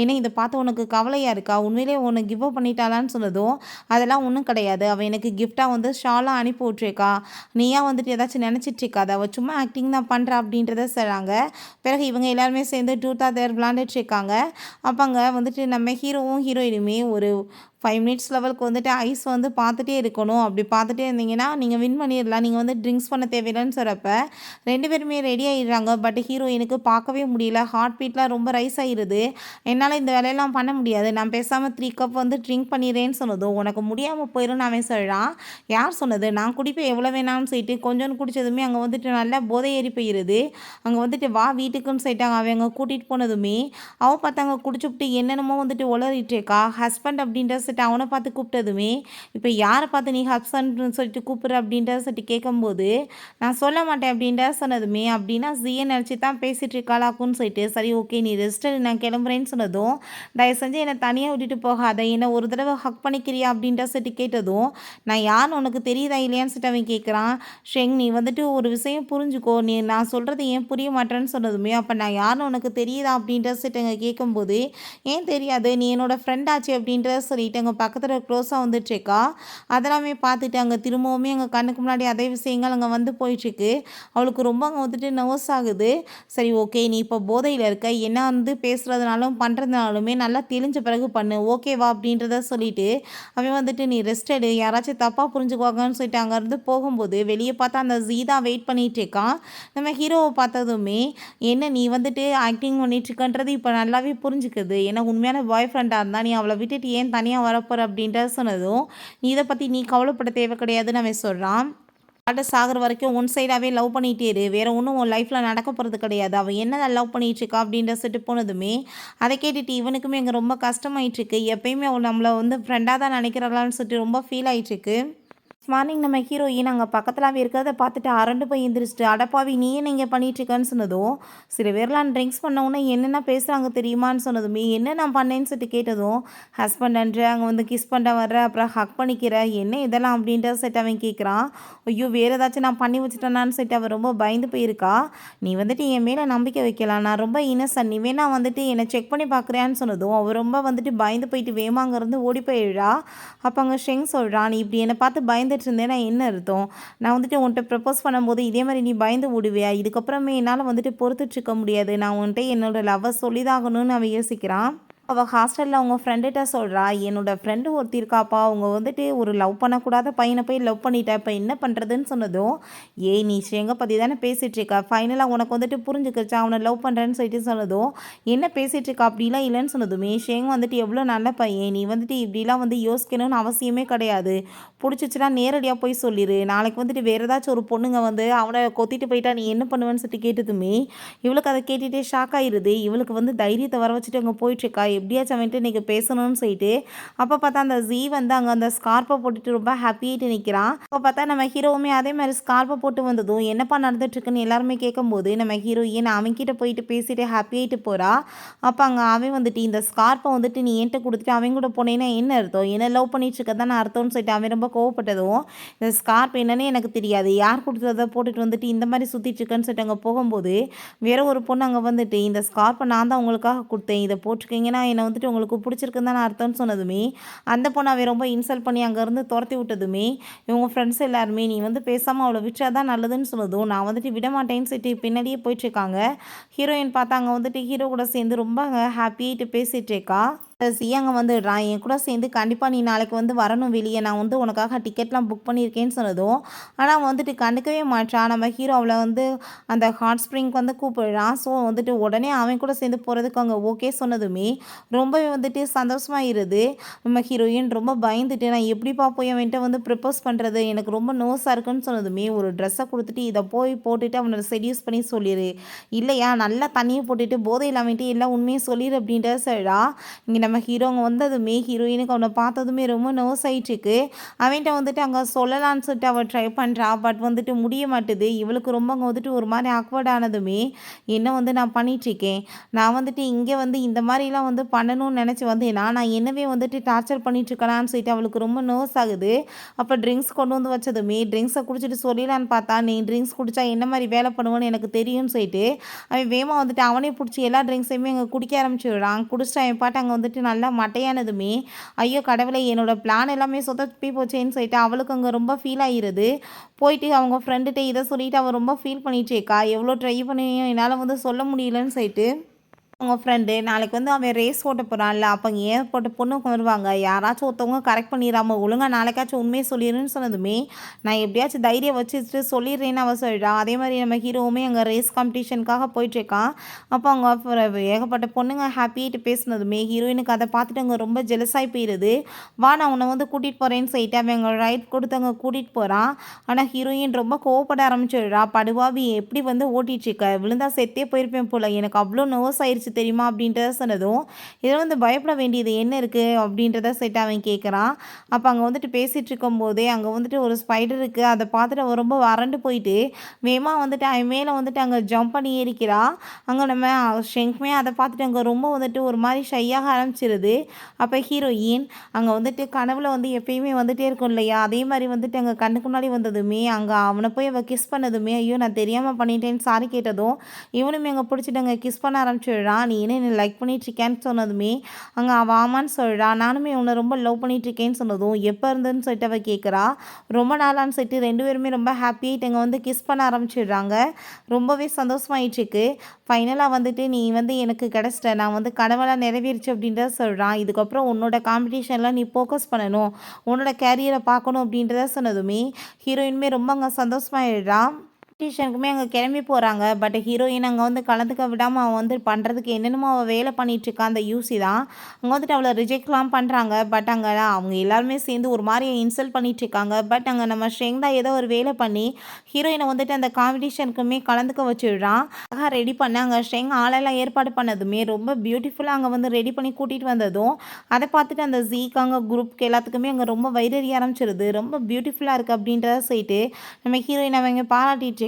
S1: ஏன்னா இதை பார்த்து உனக்கு கவலையாக இருக்கா, உண்மையிலே உன்னை கிவ் அப் பண்ணிட்டாளான்னு சொன்னதும் அதெல்லாம் ஒன்றும் கிடையாது, அவள் எனக்கு கிஃப்டாக வந்து ஷாலாக அனுப்பி விட்ருக்கா, நீயா வந்துட்டு ஏதாச்சும் நினச்சிட்ருக்காது, அவள் சும்மா ஆக்டிங் தான் பண்ணுறேன் அப்படின்றத சொல்கிறாங்க. பிறகு இவங்க எல்லாருமே சேர்ந்து ட்ரூத் ஆர் டேர் விளாண்டுட்டு இருக்காங்க. அப்போ அங்கே வந்துட்டு நம்ம ஹீரோவும் ஹீரோயினுமே ஒரு 5 மினிட்ஸ் லெவலுக்கு வந்துட்டு ஐஸ் வந்து பார்த்துட்டே இருக்கணும். அப்படி பார்த்துட்டே இருந்தீங்கன்னா நீங்கள் வின் பண்ணிடலாம். நீங்கள் வந்து ட்ரிங்க்ஸ் பண்ண தேவையில்லைன்னு சொல்கிறப்ப 2 பேருமே ரெடி ஆகிடுறாங்க. பட் ஹீரோயினுக்கு பார்க்கவே முடியல. ஹார்ட் பீட்லாம் ரொம்ப ரைஸ் ஆகிடுது. என்னால் இந்த வேலையெல்லாம் பண்ண முடியாது. நான் பேசாமல் 3 கப் வந்து ட்ரிங்க் பண்ணிடுறேன்னு சொன்னதும் உனக்கு முடியாமல் போயிடும்னு அவன் சொல்கிறான். யார் சொன்னது? நான் குடிப்பேன் எவ்வளோ வேணாம்னு சொல்லிட்டு கொஞ்சோன்னு குடித்ததுமே அங்கே வந்துட்டு நல்லா போதை ஏறி போயிடுது. அங்கே வந்துட்டு வா வீட்டுக்குன்னு சொல்லிட்டாங்க. அவன் அங்கே கூட்டிகிட்டு போனதுமே அவள் பார்த்தாங்க குடிச்சுப்பிட்டு என்னென்னமோ வந்துட்டு உளறிட்டு இருக்கா. ஹஸ்பண்ட் அப்படின்ற சொல்லிட்டு அவனை பார்த்து கூப்பிட்டதுமே இப்போ யாரை பார்த்து நீ ஹஸ்பண்ட்னு சொல்லிட்டு கூப்பிட்ற அப்படின்றத சொல்லிட்டு கேட்கும்போது நான் சொல்ல மாட்டேன் அப்படின்ற சொன்னதுமே அப்படின்னா ஜியை நினச்சி தான் பேசிகிட்டு இருக்காளாக்குன்னு சொல்லிட்டு சரி ஓகே நீ ரெஸ்ட் நான் கிளம்புறேன்னு சொன்னதும் தயவு செஞ்சு என்னை தனியாக விட்டுட்டு போகாத என்னை ஒரு தடவை ஹக் பண்ணிக்கிறியா அப்படின்ற சொல்லிட்டு கேட்டதும் நான் யாருன்னு உனக்கு தெரியுதா இல்லையான்னு சொல்லிட்டு அவன் கேட்குறான். ஷெங் நீ வந்துட்டு ஒரு விஷயம் புரிஞ்சுக்கோ நீ நான் சொல்கிறது ஏன் புரிய மாட்டேன்னு சொன்னதுமே அப்போ நான் யாருன்னு உனக்கு தெரியுதா அப்படின்ற சொல்லிட்டு அங்கே கேட்கும்போது ஏன் தெரியாது நீ என்னோடய ஃப்ரெண்ட் ஆச்சு அப்படின்றத சொல்லிட்டு அங்கே பக்கத்தில் க்ளோஸாக வந்துட்டுருக்கா. அதெல்லாமே பார்த்துட்டு அங்கே திரும்பவுமே அங்கே கண்ணுக்கு முன்னாடி அதே விஷயங்கள் அங்கே வந்து போயிட்டுருக்கு. அவளுக்கு ரொம்ப அங்கே வந்துட்டு நர்வஸ் ஆகுது. சரி ஓகே நீ இப்போ போதையில் இருக்க என்ன வந்து பேசுகிறதுனாலும் பண்ணுறதுனாலுமே நல்லா தெளிஞ்ச பிறகு பண்ணு ஓகேவா அப்படின்றத சொல்லிட்டு அவன் வந்துட்டு நீ ரெஸ்ட் எடு யாராச்சும் தப்பாக புரிஞ்சுக்குவாங்கன்னு சொல்லிட்டு அங்கேருந்து போகும்போது வெளியே பார்த்தா அந்த ஜீதா வெயிட் பண்ணிகிட்டு இருக்கான். நம்ம ஹீரோவை பார்த்ததுமே என்ன நீ வந்துட்டு ஆக்டிங் பண்ணிட்டுருக்கன்றது இப்போ நல்லாவே புரிஞ்சுக்குது. ஏன்னா உண்மையான பாய் ஃப்ரெண்டாக இருந்தால் நீ அவளை விட்டுட்டு ஏன் தனியாக வரப்போகிற அப்படின்றத சொன்னதும் நீ இதை பற்றி நீ கவலைப்பட தேவை கிடையாதுன்னு அவன் சொல்கிறான். சாகிற வரைக்கும் ஒன் சைடாகவே லவ் பண்ணிகிட்டே இரு வேறு ஒன்றும் உன் லைஃப்பில் நடக்க போகிறது கிடையாது. அவள் என்ன லவ் பண்ணிகிட்ருக்கா அப்படின்ற சொல்லிட்டு போனதுமே அதை கேட்டுட்டு இவனுக்குமே இங்கே ரொம்ப கஷ்டமாயிட்டுருக்கு. எப்பயுமே அவள் நம்மளை வந்து ஃப்ரெண்டாக தான் நினைக்கிறாளான்னு சொல்லிட்டு ரொம்ப ஃபீல் ஆகிட்டுருக்கு. மார்னிங் நம்ம ஹீரோயின் அங்கே பக்கத்துலாவே இருக்கிறத பார்த்துட்டு அரண்டு போய் எந்திரிச்சிட்டு அடப்பாவி நீ என்ன இங்கே பண்ணிகிட்ருக்கன்னு சொன்னதும் சில பேர்லாம் ட்ரிங்க்ஸ் பண்ணவுன்னே என்னென்ன பேசுகிறாங்க தெரியுமான்னு சொன்னதுமே என்ன நான் பண்ணேன்னு சொல்லிட்டு கேட்டதும் ஹஸ்பண்ட் அன்று அங்கே வந்து கிஸ் பண்ண வர்ற அப்புறம் ஹக் பண்ணிக்கிற என்ன இதெல்லாம் அப்படின்ற சொல்லிட்டு அவன் கேட்குறான். ஐயோ வேறு ஏதாச்சும் நான் பண்ணி வச்சுட்டேனான்னு சொல்லிட்டு அவன் ரொம்ப பயந்து போயிருக்கா. நீ வந்துட்டு என் மேலே நம்பிக்கை வைக்கலாம் நான் ரொம்ப இன்னசென்ட் நீ வேணா வந்துட்டு என்னை செக் பண்ணி பார்க்குறியான்னு சொன்னதும் அவள் ரொம்ப வந்துட்டு பயந்து போயிட்டு வேமாங்கேருந்து ஓடி போயிடுறா. அப்போ அங்கே ஷெங் சொல்கிறான் நீ இப்படி என்னை பார்த்து பயந்துட்டு இருந்தேன்னா என்ன அர்த்தம்? நான் வந்துட்டு உன்கிட்ட ப்ரப்போஸ் பண்ணும்போது இதே மாதிரி நீ பயந்து ஓடுவியா? இதுக்கப்புறமே என்னால் வந்துட்டு பொறுத்துட்ருக்க முடியாது. நான் உன்கிட்ட என்னோட லவ்வை சொல்லிதாகணும்னு அவன் யோசிக்கிறான். அவள் ஹாஸ்டலில் அவங்க ஃப்ரெண்டுகிட்ட சொல்கிறா என்னோடய ஃப்ரெண்டு ஒருத்தி இருக்காப்பா அவங்க வந்துட்டு ஒரு லவ் பண்ணக்கூடாத பையனை போய் லவ் பண்ணிட்டா இப்போ என்ன பண்ணுறதுன்னு சொன்னதும் ஏய் நீ ஷெங்கை பற்றி தானே பேசிகிட்ருக்கா ஃபைனலாக உனக்கு வந்துட்டு புரிஞ்சுக்கிச்சா அவனை லவ் பண்ணுறேன்னு சொல்லிட்டு சொன்னதும் என்ன பேசிகிட்ருக்கா அப்படிலாம் இல்லைன்னு சொன்னதுமே ஷெங் வந்துட்டு எவ்வளோ நல்ல பையன் நீ வந்துட்டு இப்படிலாம் வந்து யோசிக்கணும்னு அவசியமே கிடையாது. பிடிச்சிச்சுன்னா நேரடியாக போய் சொல்லிடு. நாளைக்கு வந்துட்டு வேறு ஏதாச்சும் ஒரு பொண்ணுங்க வந்து அவனை கொத்திட்டு போயிட்டா நீ என்ன பண்ணுவேன்னு சொல்லிட்டு கேட்டதுமே இவளுக்கு அதை கேட்டுகிட்டே ஷாக் ஆகிடுது. இவளுக்கு வந்து தைரியத்தை வர வச்சுட்டு அங்கே போயிட்டுருக்கா எப்படியாச்சும் அவன்ட்டு இன்றைக்கி பேசணும்னு சொல்லிட்டு. அப்போ பார்த்தா அந்த ஜீ வந்து அங்கே அந்த ஸ்கார்ப்பை போட்டுட்டு ரொம்ப ஹாப்பியாகிட்டு நிற்கிறான். அப்போ பார்த்தா நம்ம ஹீரோவுமே அதே மாதிரி ஸ்கார்ப்பை போட்டு வந்ததும் என்னப்பா நடந்துட்டுருக்குன்னு எல்லாருமே கேட்கும்போது நம்ம ஹீரோயின் அவன்கிட்ட போயிட்டு பேசிட்டு ஹாப்பியாகிட்டு போகிறா. அப்போ அங்கே அவன் வந்துட்டு இந்த ஸ்கார்ப்பை வந்துட்டு நீ என்கிட்ட கொடுத்துட்டு அவன் கூட போனேன்னா என்ன அர்த்தம் என்ன லவ் பண்ணிட்டு இருக்க தானே அர்த்தம்னு சொல்லிட்டு அவன் ரொம்ப கோவப்பட்டதும் இந்த ஸ்கார்ப் என்னன்னு எனக்கு தெரியாது யார் கொடுத்ததை போட்டுட்டு வந்துட்டு இந்த மாதிரி சுற்றிட்டு இருக்கேன்னு சொல்லிட்டு அங்கே போகும்போது வேற ஒரு பொண்ணு அங்கே வந்துட்டு இந்த ஸ்கார்ப்பை நான் தான் உங்களுக்காக கொடுத்தேன் இதை போட்டிருக்கீங்கன்னா என்னை வந்துட்டு உங்களுக்கு பிடிச்சிருக்குன்னு தான் அர்த்தம்னு சொன்னதுமே அந்த பொண்ணை அவன் ரொம்ப இன்சல்ட் பண்ணி அங்கேருந்து துரத்தி விட்டதுமே இவங்க ஃப்ரெண்ட்ஸ் எல்லாருமே நீ வந்து பேசாமல் அவளை விட்டா தான் நல்லதுன்னு சொன்னதும் நான் வந்துட்டு விட மாட்டேன்னு சொல்லிட்டு பின்னாடியே போயிட்டுருக்காங்க. ஹீரோயின் பார்த்தா அங்கே வந்துட்டு ஹீரோ கூட சேர்ந்து ரொம்ப ஹாப்பியாகிட்டு பேசிகிட்டு இருக்கா. அங்கே வந்துடுறான் என் கூட சேர்ந்து கண்டிப்பாக நீ நாளைக்கு வந்து வரணும் வெளியே நான் வந்து உனக்காக டிக்கெட்லாம் புக் பண்ணியிருக்கேன்னு சொன்னதும் ஆனால் அவன் வந்துட்டு கண்டுக்கவே மாட்டான். நம்ம ஹீரோ அவளை வந்து அந்த ஹாட் ஸ்ப்ரிங்க்கு வந்து கூப்பிடுறான். ஸோ வந்துட்டு உடனே அவன் கூட சேர்ந்து போகிறதுக்கு அங்கே ஓகே சொன்னதுமே ரொம்பவே வந்துட்டு சந்தோஷமாகிடுது. நம்ம ஹீரோயின் ரொம்ப பயந்துட்டு நான் எப்படிப்பா போய் அவன்கிட்ட வந்து ப்ரிப்போஸ் பண்ணுறது எனக்கு ரொம்ப நோஸாக இருக்குன்னு சொன்னதுமே ஒரு ட்ரெஸ்ஸை கொடுத்துட்டு இதை போய் போட்டுட்டு அவனை செடியூஸ் பண்ணி சொல்லிடு இல்லையா நல்லா தண்ணியை போட்டுட்டு போதையில் அவன்ட்டு எல்லாம் உண்மையை சொல்லிடு அப்படின்றத சொல்கிறா. இங்கே நம்ம ஹீரோங்க வந்ததுமே ஹீரோயினுக்கு அவனை பார்த்ததுமே ரொம்ப நர்வஸ் ஆகிட்டுருக்கு. அவன்கிட்ட வந்துட்டு அங்கே சொல்லலான்னு சொல்லிட்டு அவள் ட்ரை பண்ணுறா. பட் வந்துட்டு முடிய மாட்டுது. இவளுக்கு ரொம்ப அங்கே வந்துட்டு ஒரு மாதிரி ஆக்வர்ட் ஆனதுமே என்ன வந்து நான் பண்ணிகிட்ருக்கேன் நான் வந்துட்டு இங்கே வந்து இந்த மாதிரிலாம் வந்து பண்ணணும்னு நினச்சி வந்தேன்னா நான் என்னவே வந்துட்டு டார்ச்சர் பண்ணிகிட்ருக்கலான்னு சொல்லிட்டு அவளுக்கு ரொம்ப நர்வஸ் ஆகுது. அப்போ ட்ரிங்க்ஸ் கொண்டு வந்து வச்சதுமே ட்ரிங்க்ஸை குடிச்சிட்டு சொல்லிடலான்னு பார்த்தா நீ ட்ரிங்க்ஸ் குடித்தா என்ன மாதிரி வேலை பண்ணுவேன்னு எனக்கு தெரியும்னு சொல்லிட்டு அவன் வேகமாக வந்துட்டு அவனே பிடிச்சி எல்லா ட்ரிங்க்ஸையுமே அங்கே குடிக்க ஆரம்பிச்சுடுறான். குடிச்சிட்டு அவன் பாட்டு அங்கே வந்துட்டு வந்துட்டு நல்லா மட்டையானதுமே ஐயோ கடவுளே என்னோட பிளான் எல்லாமே சொதப்பி போச்சேன்னு சொல்லிட்டு அவளுக்கு அங்கே ரொம்ப ஃபீல் ஆகிருது. போயிட்டு அவங்க ஃப்ரெண்டுகிட்ட இதை சொல்லிட்டு அவள் ரொம்ப ஃபீல் பண்ணிகிட்டேக்கா, எவ்வளோ ட்ரை பண்ணியும் என்னால் வந்து சொல்ல முடியலன்னு சொல்லிட்டு. அவங்க ஃப்ரெண்டு நாளைக்கு வந்து அவன் ரேஸ் ஓட்ட போகிறான்ல, அப்போ அங்கே ஏற்பட்ட பொண்ணுங்க வருவாங்க, யாராச்சும் ஒருத்தவங்க கரெக்ட் பண்ணிடாம ஒழுங்காக நாளைக்காச்சும் உண்மையை சொல்லிடுன்னு சொன்னதுமே நான் எப்படியாச்சும் தைரியம் வச்சுட்டு சொல்லிடுறேன்னு அவள் சொல்லிட்டா. அதே மாதிரி நம்ம ஹீரோவுமே அங்கே ரேஸ் காம்படிஷனுக்காக போயிட்டுருக்கான். அப்போ அவங்க ஏகப்பட்ட பொண்ணுங்க ஹாப்பியாகிட்டு பேசினதுமே ஹீரோயினுக்கு அதை பார்த்துட்டு அங்கே ரொம்ப ஜெலஸாகி போயிடுது. வா நான் உன்னை வந்து கூட்டிகிட்டு போகிறேன்னு சொல்லிட்டு அவன் அங்கே ரைட் கொடுத்து அங்கே கூட்டிகிட்டு போகிறான். ஆனால் ஹீரோயின் ரொம்ப கோவப்பட ஆரம்பிச்சிடுறா. படுவாவி எப்படி வந்து ஓட்டிகிட்ருக்க, விழுந்தா செத்தே போயிருப்பேன் போல், எனக்கு அவ்வளோ நர்வஸ் ஆயிடுச்சு தெரியுமா அப்படின்றத சொன்னதும் இதில் வந்து பயப்பட வேண்டியது என்ன இருக்குது அப்படின்றத செட் அவன் கேட்குறான். அப்போ அங்கே வந்துட்டு பேசிகிட்டு இருக்கும்போதே அங்கே வந்துட்டு ஒரு ஸ்பைடர் இருக்குது, அதை பார்த்துட்டு அவன் ரொம்ப வறண்டு போயிட்டு வேகமாக வந்துட்டு அவன் மேலே வந்துட்டு அங்கே ஜம்ப் பண்ணி ஏறிக்கிறா. அங்கே நம்ம ஷெங்க்மே அதை பார்த்துட்டு அங்கே ரொம்ப வந்துட்டு ஒரு மாதிரி ஷையாக ஆரம்பிச்சிருது. அப்போ ஹீரோயின் அங்கே வந்துட்டு கனவுல வந்து எப்பயுமே வந்துட்டே இருக்கும் இல்லையா, அதே மாதிரி வந்துட்டு அங்கே கண்ணுக்கு முன்னாடி வந்ததுமே அங்கே அவனை போய் அவள் கிஸ் பண்ணதுமே ஐயோ நான் தெரியாமல் பண்ணிட்டேன்னு சாரி கேட்டதும் இவனுமே அங்கே பிடிச்சிட்டு அங்கே கிஸ் பண்ண ஆரம்பிச்சிடுறான். நீ என்ன லைக் பண்ணிகிட்ருக்கேன்னு சொன்னதுமே அங்கே அவள் ஆமான்னு சொல்கிறா. நானுமே உன்னை ரொம்ப லவ் பண்ணிகிட்ருக்கேன்னு சொன்னதும் எப்போ இருந்துன்னு சொல்லிட்டு அவள் கேட்குறா. ரொம்ப நாளான்னு சொல்லிட்டு 2 பேருமே ரொம்ப ஹாப்பியாகிட்டு அங்கே வந்து கிஸ் பண்ண ஆரம்பிச்சிடுறாங்க. ரொம்பவே சந்தோஷமாயிட்டுருக்கு. ஃபைனலாக வந்துட்டு நீ வந்து எனக்கு கிடச்சிட்ட, நான் வந்து கனவெல்லாம் நிறைவேறிச்சு அப்படின்றத சொல்கிறான். இதுக்கப்புறம் உன்னோட காம்படிஷனில் நீ ஃபோக்கஸ் பண்ணணும், உன்னோட கேரியரை பார்க்கணும் அப்படின்றத சொன்னதுமே ஹீரோயினுமே ரொம்ப அங்கே சந்தோஷமாயிடுறா. காம்படிஷனுக்குமே அங்கே கிளம்பி போகிறாங்க. பட் ஹீரோயின் அங்கே வந்து கலந்துக்க விடாமல் அவன் வந்து பண்ணுறதுக்கு என்னென்னமோ அவள் வேலை பண்ணிகிட்ருக்கா. அந்த யூசி தான் அங்கே வந்துட்டு அவளை ரிஜெக்ட்லாம் பண்ணுறாங்க. பட் அங்கே அவங்க எல்லாருமே சேர்ந்து ஒரு மாதிரி இன்சல்ட் பண்ணிகிட்ருக்காங்க. பட் அங்கே நம்ம ஷெங் தான் ஏதோ ஒரு வேலை பண்ணி ஹீரோயினை வந்துட்டு அந்த காம்படிஷனுக்குமே கலந்துக்க வச்சுடுறான். அழகாக ரெடி பண்ண அங்கே ஷெங் ஆளெல்லாம் ஏற்பாடு பண்ணதுமே ரொம்ப பியூட்டிஃபுல்லாக அங்கே வந்து ரெடி பண்ணி கூட்டிகிட்டு வந்ததும் அதை பார்த்துட்டு அந்த ஜீக்கு அங்கே குரூப்க்கு எல்லாத்துக்குமே அங்கே ரொம்ப வைரறி ஆரம்பிச்சிருது. ரொம்ப பியூட்டிஃபுல்லாக இருக்குது அப்படின்றத சொல்லிட்டு நம்ம ஹீரோயின் அவங்க பாராட்டிட்டு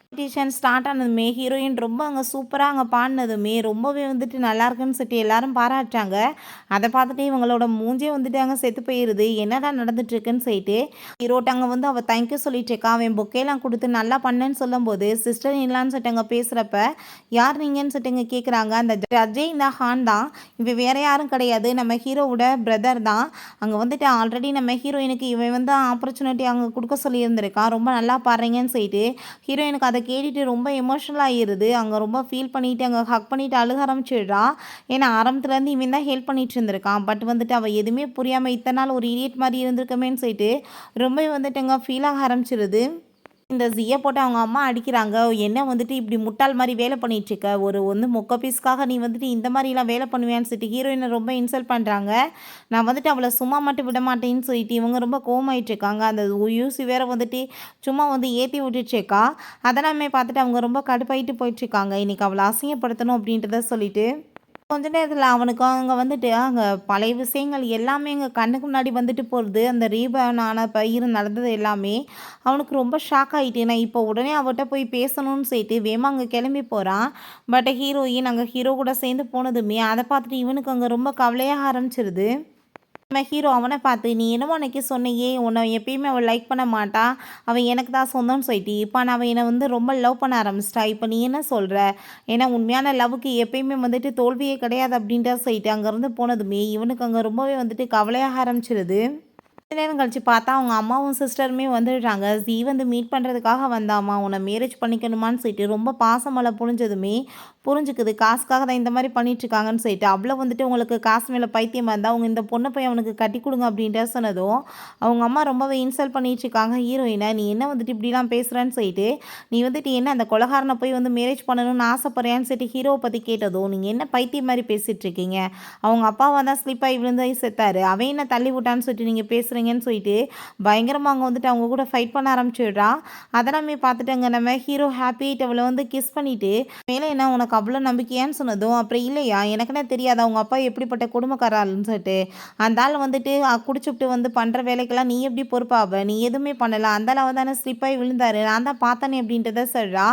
S1: காம்படிஷன் ஸ்டார்ட் ஆனதுமே ஹீரோயின் ரொம்ப அங்கே சூப்பராக அங்கே பாடினதுமே ரொம்பவே வந்துட்டு நல்லா இருக்குன்னு சொல்லிட்டு எல்லாரும் பாராட்டுறாங்க. அதை பார்த்துட்டு இவங்களோட மூஞ்சே வந்துட்டு அங்கே செத்து போயிடுது. என்னடா நடந்துட்டுருக்குன்னு சொல்லிட்டு ஹீரோட்ட அங்கே வந்து அவள் தேங்க்யூ சொல்லிட்டு இருக்கா. அவன் பொக்கேலாம் கொடுத்து நல்லா பண்ணேன்னு சொல்லும்போது சிஸ்டர் இல்லான்னு சொல்லிட்டு அங்கே பேசுகிறப்ப யார் நீங்கன்னு சொல்லிட்டு இங்கே கேட்குறாங்க. அந்த ஜட்ஜே இந்த ஹான் தான், இவன் வேறு யாரும் கிடையாது, நம்ம ஹீரோவோட பிரதர் தான். அங்கே வந்துட்டு ஆல்ரெடி நம்ம ஹீரோயினுக்கு இவன் வந்து ஆப்பர்ச்சுனிட்டி அங்கே கொடுக்க சொல்லியிருந்திருக்கான், ரொம்ப நல்லா பாடுறீங்கன்னு சொல்லிட்டு ஹீரோயினுக்கு அதை கேட்டுட்டு ரொம்ப எமோஷனல் ஆகிடுது. அங்கே ரொம்ப ஃபீல் பண்ணிவிட்டு அங்கே ஹக் பண்ணிவிட்டு அழுக ஆரம்பிச்சிடுறா. ஏன்னா ஆரம்பத்துலேருந்து இவன் தான் ஹெல்ப் பண்ணிட்டு இருந்திருக்கான். பட் வந்துட்டு அவள் எதுவுமே புரியாமல் இத்தனை நாள் ஒரு இடியட் மாதிரி இருந்திருக்கமேன்னு சொல்லிட்டு ரொம்ப வந்துட்டு அங்கே ஃபீல் ஆக ஆரம்பிச்சிருது. இந்த ஜியை போட்டு அவங்க அம்மா அடிக்கிறாங்க. என்ன வந்துட்டு இப்படி முட்டாள் மாதிரி வேலை பண்ணிகிட்ருக்க, ஒரு வந்து மொக்க பீஸ்க்காக நீ வந்துட்டு இந்த மாதிரிலாம் வேலை பண்ணுவேன்னு சொல்லிட்டு ஹீரோயினை ரொம்ப இன்சல்ட் பண்ணுறாங்க. நான் வந்துட்டு அவளை சும்மா மட்டும் விட மாட்டேன்னு சொல்லிட்டு இவங்க ரொம்ப கோவமாயிட்ருக்காங்க. அந்த யூசி வேறு வந்துட்டு சும்மா வந்து ஏற்றி விட்டுட்ருக்கா. அதெல்லாமே பார்த்துட்டு அவங்க ரொம்ப கடுப்பாயிட்டு போயிட்டுருக்காங்க. இன்றைக்கி அவளை அசிங்கப்படுத்தணும் அப்படின்றத சொல்லிட்டு கொஞ்ச நேரத்தில் அவனுக்கு அங்கே வந்துட்டு அங்கே பழைய விஷயங்கள் எல்லாமே எங்கள் கண்ணுக்கு முன்னாடி வந்துட்டு போகிறது. அந்த ரீபர்ன் ஆன பயிர் நடந்தது எல்லாமே அவனுக்கு ரொம்ப ஷாக் ஆகிட்டு நான் இப்போ உடனே அவட்ட போய் பேசணும்னு சொல்லிட்டு வேமா அங்கே கிளம்பி போகிறான். பட் ஹீரோயின் அங்கே ஹீரோ கூட சேர்ந்து போனதுமே அதை பார்த்துட்டு இவனுக்கு அங்கே ரொம்ப கவலையாக ஆரம்பிச்சிருது. நம்ம ஹீரோ அவனை பார்த்து நீ என்னமோ அன்னைக்கு சொன்னையே உன்னை எப்பயுமே அவள் லைக் பண்ண மாட்டா, அவன் எனக்கு தான் சொந்தம்னு சொல்லிட்டு இப்போ நான் அவன் என்னை வந்து ரொம்ப லவ் பண்ண ஆரம்பிச்சிட்டா, இப்போ நீ என்ன சொல்கிற, ஏன்னா உண்மையான லவ்வுக்கு எப்பயுமே வந்துட்டு தோல்வியே கிடையாது அப்படின்ற சொல்லிட்டு அங்கேருந்து போனதுமே இவனுக்கு அங்கே ரொம்பவே வந்துட்டு கவலையாக ஆரம்பிச்சிருது. கொஞ்ச நேரம் கழிச்சு பார்த்தா அவங்க அம்மாவும் சிஸ்டருமே வந்துடுறாங்க. ஜீ வந்து மீட் பண்ணுறதுக்காக வந்தாம்மா, உன்னை மேரேஜ் பண்ணிக்கணுமான்னு சொல்லிட்டு ரொம்ப பாசமலை புரிஞ்சதுமே புரிஞ்சுக்குது. காசுக்காக தான் இந்த மாதிரி பண்ணிட்டுருக்காங்கன்னு சொல்லிட்டு அவ்வளோ வந்துட்டு உங்களுக்கு காசு மேலே பைத்தியமாக இருந்தால் அவங்க இந்த பொண்ணை போய் அவனுக்கு கட்டி கொடுங்க அப்படின்ற சொன்னதும் அவங்க அம்மா ரொம்பவே இன்சல்ட் பண்ணிட்டுருக்காங்க ஹீரோயினை. நீ என்ன வந்துட்டு இப்படிலாம் பேசுகிறேன்னு சொல்லிட்டு நீ வந்துட்டு என்ன அந்த கொலகாரனை போய் வந்து மேரேஜ் பண்ணணும்னு ஆசைப்படுறியான்னு சொல்லிட்டு ஹீரோவை பற்றி கேட்டதும் நீங்கள் என்ன பைத்தியம் மாதிரி பேசிகிட்ருக்கீங்க, அவங்க அப்பாவை தான் ஸ்லிப்பாகி விழுந்தாய் செத்தாரு, அவன் என்ன தள்ளி விட்டான்னு சொல்லிட்டு நீங்கள் பேசுகிறீங்கன்னு சொல்லிட்டு பயங்கரமாக அங்கே வந்துட்டு அவங்க கூட ஃபைட் பண்ண ஆரம்பிச்சிடுறா. அதெல்லாமே பார்த்துட்டு அங்கே நம்ம ஹீரோ ஹாப்பிட்டு அவளை வந்து கிஸ் பண்ணிவிட்டு மேலே என்ன உனக்கு அவ்வளோ நம்பிக்கையான்னு சொன்னதும் அப்புறம் இல்லையா எனக்குன்னே தெரியாது அவங்க அப்பா எப்படிப்பட்ட குடும்பக்காரன்னு சொல்லிட்டு அந்த ஆள் வந்துட்டு குடிச்சுட்டு வந்து பண்ணுற வேலைக்கெல்லாம் நீ எப்படி பொறுப்பாவ, நீ எதுவுமே பண்ணலாம், அந்த அளவு தானே ஸ்லிப்பாகி விழுந்தாரு, நான் தான் பார்த்தேனே அப்படின்றத சொல்கிறா.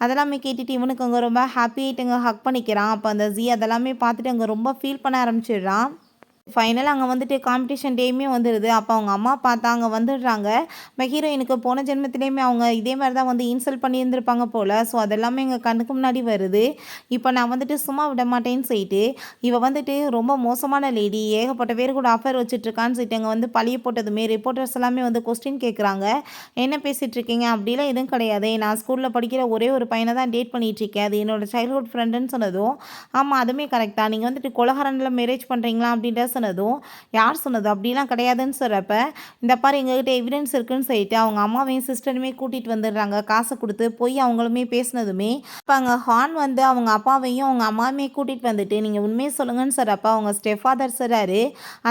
S1: அதெல்லாமே கேட்டுட்டு இவனுக்கு அங்கே ரொம்ப ஹாப்பியாகிட்டு அங்கே ஹக் பண்ணிக்கிறான். அப்போ அந்த ஜி அதெல்லாமே பார்த்துட்டு அங்கே ரொம்ப ஃபீல் பண்ண ஆரம்பிச்சிடுறான். ஃபைனலா அங்க வந்துட்டு காம்படிஷன் டேயுமே வந்துருது. அப்ப அவங்க அம்மா பார்த்தா அங்க வந்துடுறாங்க. நம்ம ஹீரோயினுக்கு போன ஜென்மத்திலேயுமே அவங்க இதே மாரி தான் வந்து இன்சல்ட் பண்ணியிருந்திருப்பாங்க போல. ஸோ அதெல்லாமே எங்க கண்ணுக்கு முன்னாடி வருது. இப்ப நான் வந்துட்டு சும்மா விட மாட்டேன்னு சொல்லிட்டு, இவ வந்துட்டு ரொம்ப மோசமான லேடி. ஏகப்பட்ட பேர் கூட அஃபேர் வச்சுட்டுருக்கான்னு சொல்லிட்டு அங்க வந்து பழிய போட்டதுமே ரிப்போர்ட்டர்ஸ் எல்லாமே வந்து கொஸ்டின் கேட்குறாங்க. என்ன பேசிட்டு இருக்கீங்க? அப்படிலாம் எதுவும் கிடையாதே. நான் ஸ்கூல்ல படிக்கிற ஒரே ஒரு பையன தான் டேட் பண்ணிட்டு இருக்கேன். அது என்னோட சைல்ட்ஹுட் ஃப்ரெண்டுன்னு சொன்னதும், ஆமா அதுவுமே கரெக்ட் தான். நீங்க வந்துட்டு கொலகாரன்ல மேரேஜ் பண்றீங்களா? அப்படின்ட்டு சொன்னதும், யார் சொன்னது? அப்படிலாம் கிடையாதுன்னு சொல்றப்ப, இந்த பாரு எங்ககிட்ட எவிடன்ஸ் இருக்குன்னு சொல்லிட்டு அவங்க அம்மாவையும் சிஸ்டருமே கூட்டிட்டு வந்துடுறாங்க. காசை குடுத்து போய் அவங்களுமே பேசினதுமே, அப்ப அங்க ஹார்ன் வந்து அவங்க அப்பாவையும் அவங்க அம்மாவையுமே கூட்டிட்டு வந்துட்டு, நீங்க உண்மையை சொல்லுங்கன்னு சொல்றப்ப அவங்க ஸ்டெப் ஃபாதர் சொல்றாரு,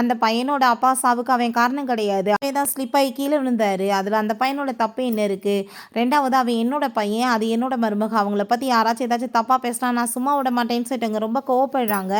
S1: அந்த பையனோட அப்பா சாவுக்கு அவன் காரணம் கிடையாது. அவன் தான் ஸ்லிப் ஆகி கீழே விழுந்தாரு. அதுல அந்த பையனோட தப்பு என்ன இருக்கு? 2வது அவன் என்னோட பையன், அது என்னோட மருமக. அவங்கள பத்தி யாராச்சும் ஏதாச்சும் தப்பா பேசினா நான் சும்மா விட மாட்டேன்னு சொல்லிட்டு அங்க ரொம்ப கோவப்படுறாங்க.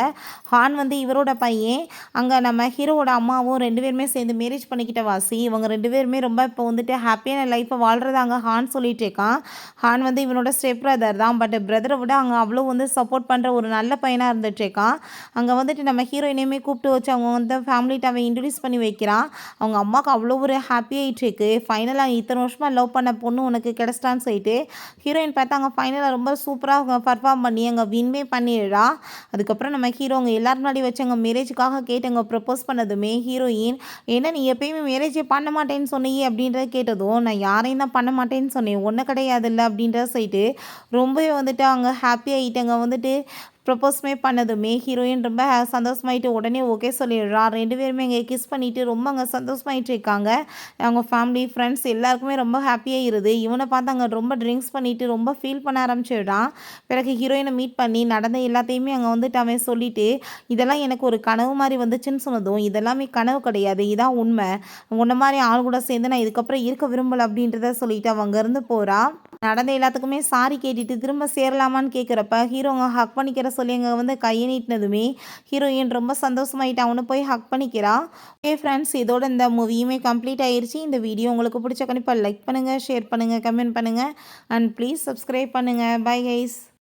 S1: ஹார்ன் வந்து இவரோட பையன். அங்க நம்ம ஹீரோவோட அம்மாவும் 2 பேருமே சேர்ந்து மேரேஜ் பண்ணிக்கிட்ட வாசி. இவங்க 2 பேருமே ரொம்ப இப்போ வந்துட்டு ஹாப்பியான லைஃப்பை வாழ்றதாங்க ஹான் சொல்லிட்டு இருக்கான். ஹான் வந்து இவனோட ஸ்டெப் பிரதர் தான். பட் பிரதரை விட அங்கே அவ்வளோ வந்து சப்போர்ட் பண்ணுற ஒரு நல்ல பையனாக இருந்துட்டு இருக்கான். அங்கே வந்துட்டு நம்ம ஹீரோயினையுமே கூப்பிட்டு வச்சு அவங்க வந்து ஃபேமிலிட்ட அவன் இன்ட்ரடியூஸ் பண்ணி வைக்கிறான். அவங்க அம்மாவுக்கு அவ்வளோ ஒரு ஹாப்பி ஆகிட்டு இருக்கு. ஃபைனலாக இத்தனை வருஷமாக லவ் பண்ண பொண்ணு உனக்கு கிடச்சிட்டான்னு சொல்லிட்டு ஹீரோயின் பார்த்தா அங்கே ஃபைனலாக ரொம்ப சூப்பராக அவங்க பர்ஃபார்ம் பண்ணி அங்கே வின்வே பண்ணிடுறா. அதுக்கப்புறம் நம்ம ஹீரோ அவங்க எல்லாரும் முன்னாடி வச்சு அங்கே மேரேஜுக்காக கேட்டு அங்கே ப்ரப்போஸ் பண்ணதுமே ஹீரோயின், என்ன நீ எப்பயுமே மேரேஜே பண்ண மாட்டேன்னு சொன்னியே அப்படின்றத கேட்டதும், நான் யாரையும் தான் பண்ண மாட்டேன்னு சொன்னேன், ஒன்றை கிடையாதுல்ல அப்படின்றத சொல்லிட்டு ரொம்பவே வந்துட்டு அவங்க ஹாப்பி ஆகிட்டாங்க. வந்துட்டு ப்ரப்போஸ்மே பண்ணதுமே ஹீரோயின் ரொம்ப சந்தோஷமாயிட்டு உடனே ஓகே சொல்லிடுறா. 2 பேருமே அங்கே கிஸ் பண்ணிவிட்டு ரொம்ப அங்கே சந்தோஷமாயிட்டு இருக்காங்க. அவங்க ஃபேமிலி ஃப்ரெண்ட்ஸ் எல்லாருக்குமே ரொம்ப ஹாப்பியாகிருது. இவனை பார்த்து அங்கே ரொம்ப ட்ரிங்க்ஸ் பண்ணிவிட்டு ரொம்ப ஃபீல் பண்ண ஆரம்பிச்சிடுறான். பிறகு ஹீரோயினை மீட் பண்ணி நடந்த எல்லாத்தையுமே அங்கே வந்துட்டு அவன் சொல்லிட்டு, இதெல்லாம் எனக்கு ஒரு கனவு மாதிரி வந்துச்சுன்னு சொன்னதும், இதெல்லாமே கனவு கிடையாது, இதான் உண்மை. உன்ன மாதிரி ஆள் கூட சேர்ந்து நான் இதுக்கப்புறம் இருக்க விரும்பலை அப்படின்றத சொல்லிட்டு அவள் அங்கேருந்து போகிறா. நடந்த எல்லாத்துக்குமே சாரி கேட்டுட்டு திரும்ப சேரலாமான்னு கேட்குறப்ப ஹீரோங்க ஹக் பண்ணிக்கிற சொல்லி அங்கே வந்து கையை நீட்டினதுமே ஹீரோயின் ரொம்ப சந்தோஷமாயிட்டு அவனு போய் ஹக் பண்ணிக்கிறா. ஓகே ஃப்ரெண்ட்ஸ், இதோட இந்த மூவியுமே கம்ப்ளீட் ஆயிடுச்சு. இந்த வீடியோ உங்களுக்கு பிடிச்ச கண்டிப்பாக லைக் பண்ணுங்கள், ஷேர் பண்ணுங்கள், கமெண்ட் பண்ணுங்கள் அண்ட் ப்ளீஸ் சப்ஸ்கிரைப் பண்ணுங்கள். Bye guys.